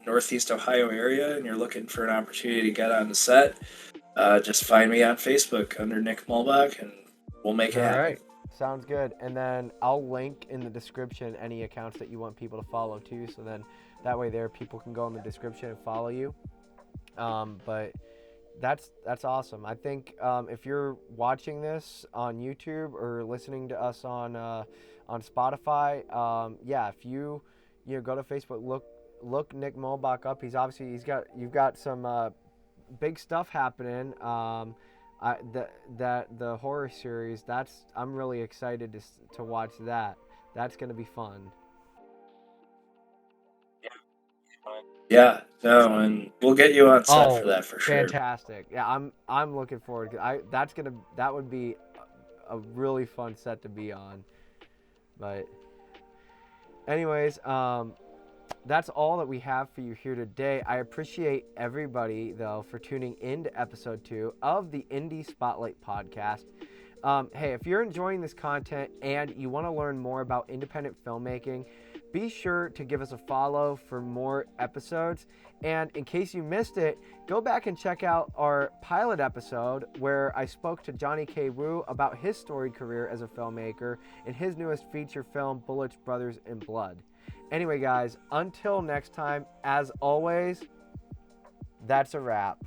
Northeast Ohio area and you're looking for an opportunity to get on the set, just find me on Facebook under Nick Muhlbach, and we'll make All it happen. right. Sounds good. And then I'll link in the description any accounts that you want people to follow too. So then that way there people can go in the description and follow you. But that's awesome. I think if you're watching this on YouTube or listening to us on Spotify, yeah, if you go to Facebook, look Nick Muhlbach up. You've got some big stuff happening. The horror series, I'm really excited to watch that. That's gonna be fun. Yeah, no, and we'll get you on set for Oh, that for sure. fantastic! Yeah, I'm looking forward. That would be a really fun set to be on. But anyways, that's all that we have for you here today. I appreciate everybody though for tuning in to episode 2 of the Indie Spotlight podcast. Hey, if you're enjoying this content and you want to learn more about independent filmmaking, be sure to give us a follow for more episodes. And in case you missed it, go back and check out our pilot episode where I spoke to Johnny K. Wu about his storied career as a filmmaker in his newest feature film, Bullets, Brothers, and Blood. Anyway, guys, until next time, as always, that's a wrap.